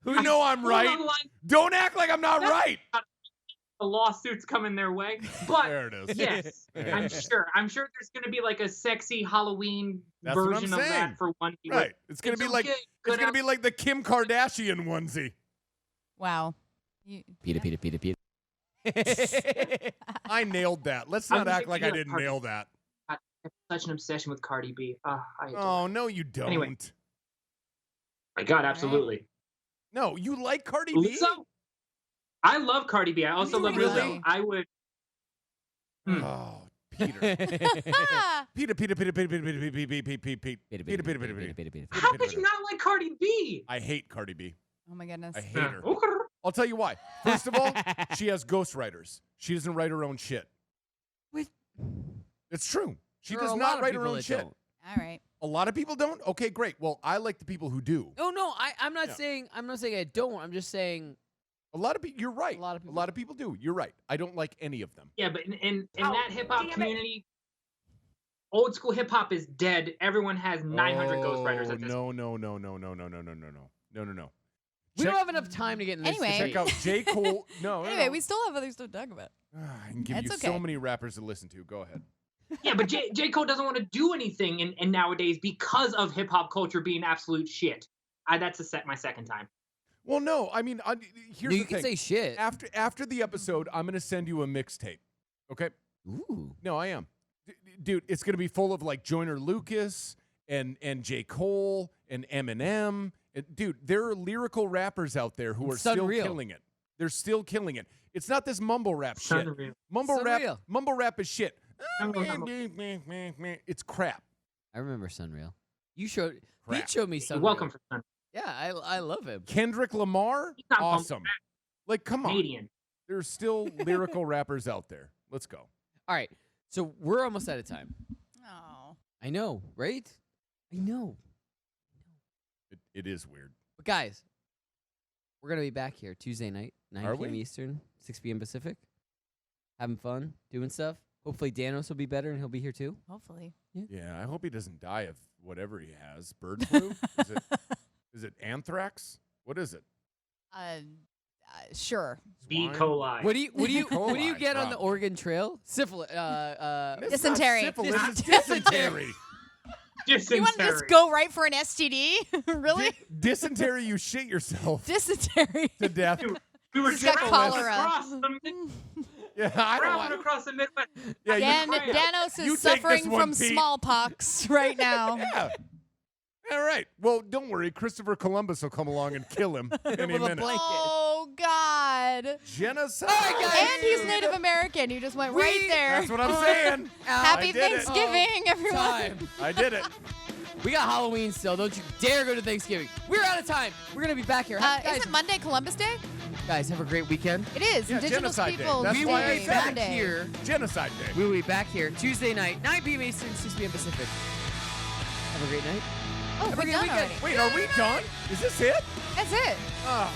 Speaker 5: Who know I'm right? Don't act like I'm not right.
Speaker 6: the lawsuits coming their way. But
Speaker 5: There it is.
Speaker 6: yes,
Speaker 5: There
Speaker 6: I'm
Speaker 5: it is.
Speaker 6: sure. I'm sure there's going to be like a sexy Halloween
Speaker 5: That's what I'm
Speaker 6: version of
Speaker 5: saying.
Speaker 6: that for one.
Speaker 5: Right. It's gonna be like
Speaker 6: okay.
Speaker 5: it's gonna be like the Kim Kardashian onesie.
Speaker 4: Wow.
Speaker 1: Peter.
Speaker 5: I nailed that. Let's
Speaker 6: I'm
Speaker 5: not
Speaker 6: just
Speaker 5: act like I
Speaker 6: thinking of
Speaker 5: didn't
Speaker 6: Cardi-
Speaker 5: nail that.
Speaker 6: I have such an obsession with Cardi B. I adore
Speaker 5: Oh
Speaker 6: her.
Speaker 5: no, you don't.
Speaker 6: Anyway. My God, absolutely.
Speaker 5: No, you like Cardi B?
Speaker 6: Lizzo? I love Cardi B. I also
Speaker 5: You
Speaker 6: love
Speaker 5: really?
Speaker 6: Lizzo. I would.
Speaker 5: Oh, Peter. Peter.
Speaker 6: How could you not like Cardi B?
Speaker 5: I hate Cardi B.
Speaker 4: Oh my goodness.
Speaker 5: I hate her. I'll tell you why. First of all, she has ghostwriters. She doesn't write her own shit.
Speaker 1: What?
Speaker 5: It's true. She
Speaker 1: There are
Speaker 5: does
Speaker 1: a lot
Speaker 5: not
Speaker 1: of
Speaker 5: write her
Speaker 1: people
Speaker 5: own
Speaker 1: that
Speaker 5: shit.
Speaker 1: don't.
Speaker 4: All right.
Speaker 5: A lot of people don't? Okay, great. Well, I like the people who do.
Speaker 1: Oh no, I'm not
Speaker 5: Yeah.
Speaker 1: saying I don't. I'm just saying
Speaker 5: A lot of people. You're right.
Speaker 1: A lot of people
Speaker 5: do. You're right. I don't like any of them.
Speaker 6: Yeah, but in that hip hop community, old school hip hop is dead. Everyone has 900 ghostwriters at this
Speaker 5: No.
Speaker 1: we don't have enough time to get in this.
Speaker 4: Anyway.
Speaker 5: Check out J. Cole. No.
Speaker 4: Anyway, we still have other stuff to talk about.
Speaker 5: I can give
Speaker 4: That's
Speaker 5: you
Speaker 4: okay.
Speaker 5: so many rappers to listen to. Go ahead.
Speaker 6: Yeah, but J. Cole doesn't want to do anything in nowadays because of hip hop culture being absolute shit. That's my second time.
Speaker 5: Well, no. I mean, here's
Speaker 1: No,
Speaker 5: the
Speaker 1: you can
Speaker 5: thing.
Speaker 1: say shit.
Speaker 5: After the episode, I'm gonna send you a mixtape. Okay.
Speaker 1: Ooh.
Speaker 5: No, I am. Dude, it's gonna be full of like Joyner Lucas and J. Cole and Eminem. Dude, there are lyrical rappers out there who are still
Speaker 1: Sunreal.
Speaker 5: killing it. They're still killing it. It's not this mumble rap shit.
Speaker 6: Sunreal.
Speaker 5: Mumble rap is shit.
Speaker 6: Sunreal.
Speaker 5: It's crap.
Speaker 1: I remember Sunreal. Pete
Speaker 5: Crap.
Speaker 1: showed me
Speaker 6: You're
Speaker 1: Sunreal.
Speaker 6: welcome for Sun.
Speaker 1: Yeah, I love him.
Speaker 5: Kendrick Lamar,
Speaker 6: He's not mumble
Speaker 5: awesome. Like, come on.
Speaker 6: Canadian.
Speaker 5: There's still lyrical rappers out there. Let's go.
Speaker 1: All right, so we're almost out of time.
Speaker 4: Oh.
Speaker 1: I know, right? I know.
Speaker 5: It is weird.
Speaker 1: But guys, we're gonna be back here Tuesday night, 9
Speaker 5: Are
Speaker 1: p.m.
Speaker 5: we?
Speaker 1: Eastern, 6 p.m. Pacific. Having fun, doing stuff. Hopefully Danos will be better and he'll be here too.
Speaker 4: Hopefully.
Speaker 5: Yeah, I hope he doesn't die of whatever he has. Bird flu? Is it anthrax? What is it?
Speaker 4: Sure.
Speaker 6: E.
Speaker 5: Swine?
Speaker 6: coli.
Speaker 1: What do you get on the
Speaker 5: Probably.
Speaker 1: Oregon Trail? Syphilis.
Speaker 5: It's not
Speaker 4: Dysentery.
Speaker 5: syphilis, it's
Speaker 1: Dysentery.
Speaker 5: dysentery.
Speaker 4: You want to just go right for an STD? Really?
Speaker 5: Dysentery, you shit yourself
Speaker 4: Dysentery.
Speaker 5: to death.
Speaker 6: We were
Speaker 4: He's got
Speaker 6: traveling
Speaker 4: cholera.
Speaker 6: across the
Speaker 5: Yeah, I don't
Speaker 6: traveling
Speaker 5: want.
Speaker 6: across the Midwest.
Speaker 5: Yeah,
Speaker 4: Danos
Speaker 5: you
Speaker 4: is
Speaker 5: take this
Speaker 4: suffering
Speaker 5: one,
Speaker 4: from
Speaker 5: Pete.
Speaker 4: smallpox right now.
Speaker 5: Yeah. All right. Well, don't worry. Christopher Columbus will come along and kill him any
Speaker 1: With a
Speaker 5: minute.
Speaker 1: blanket.
Speaker 4: Oh, God.
Speaker 5: Genocide.
Speaker 4: And he's Native American. You just went right there.
Speaker 5: That's what I'm saying.
Speaker 4: Happy
Speaker 5: I did it.
Speaker 4: Thanksgiving, everyone.
Speaker 1: Time.
Speaker 5: I did it.
Speaker 1: We got Halloween still. Don't you dare go to Thanksgiving. We're out of time. We're gonna be back here. Guys,
Speaker 4: Isn't Monday Columbus Day?
Speaker 1: guys, have a great weekend.
Speaker 4: It is.
Speaker 5: Yeah,
Speaker 4: Indigenous
Speaker 5: Genocide Day.
Speaker 4: Peoples
Speaker 5: That's
Speaker 1: We
Speaker 5: why
Speaker 1: will
Speaker 5: I
Speaker 1: be
Speaker 5: said
Speaker 1: back
Speaker 4: Monday.
Speaker 1: here.
Speaker 5: Genocide Day.
Speaker 1: We will be back here Tuesday night, 9 p.m. Eastern, 6 p.m. Pacific. Have a great night.
Speaker 4: Oh,
Speaker 5: Have a
Speaker 4: we're
Speaker 5: good
Speaker 4: done
Speaker 5: weekend.
Speaker 4: already.
Speaker 5: Wait, are we done? Is this it?
Speaker 4: That's it.
Speaker 5: Oh,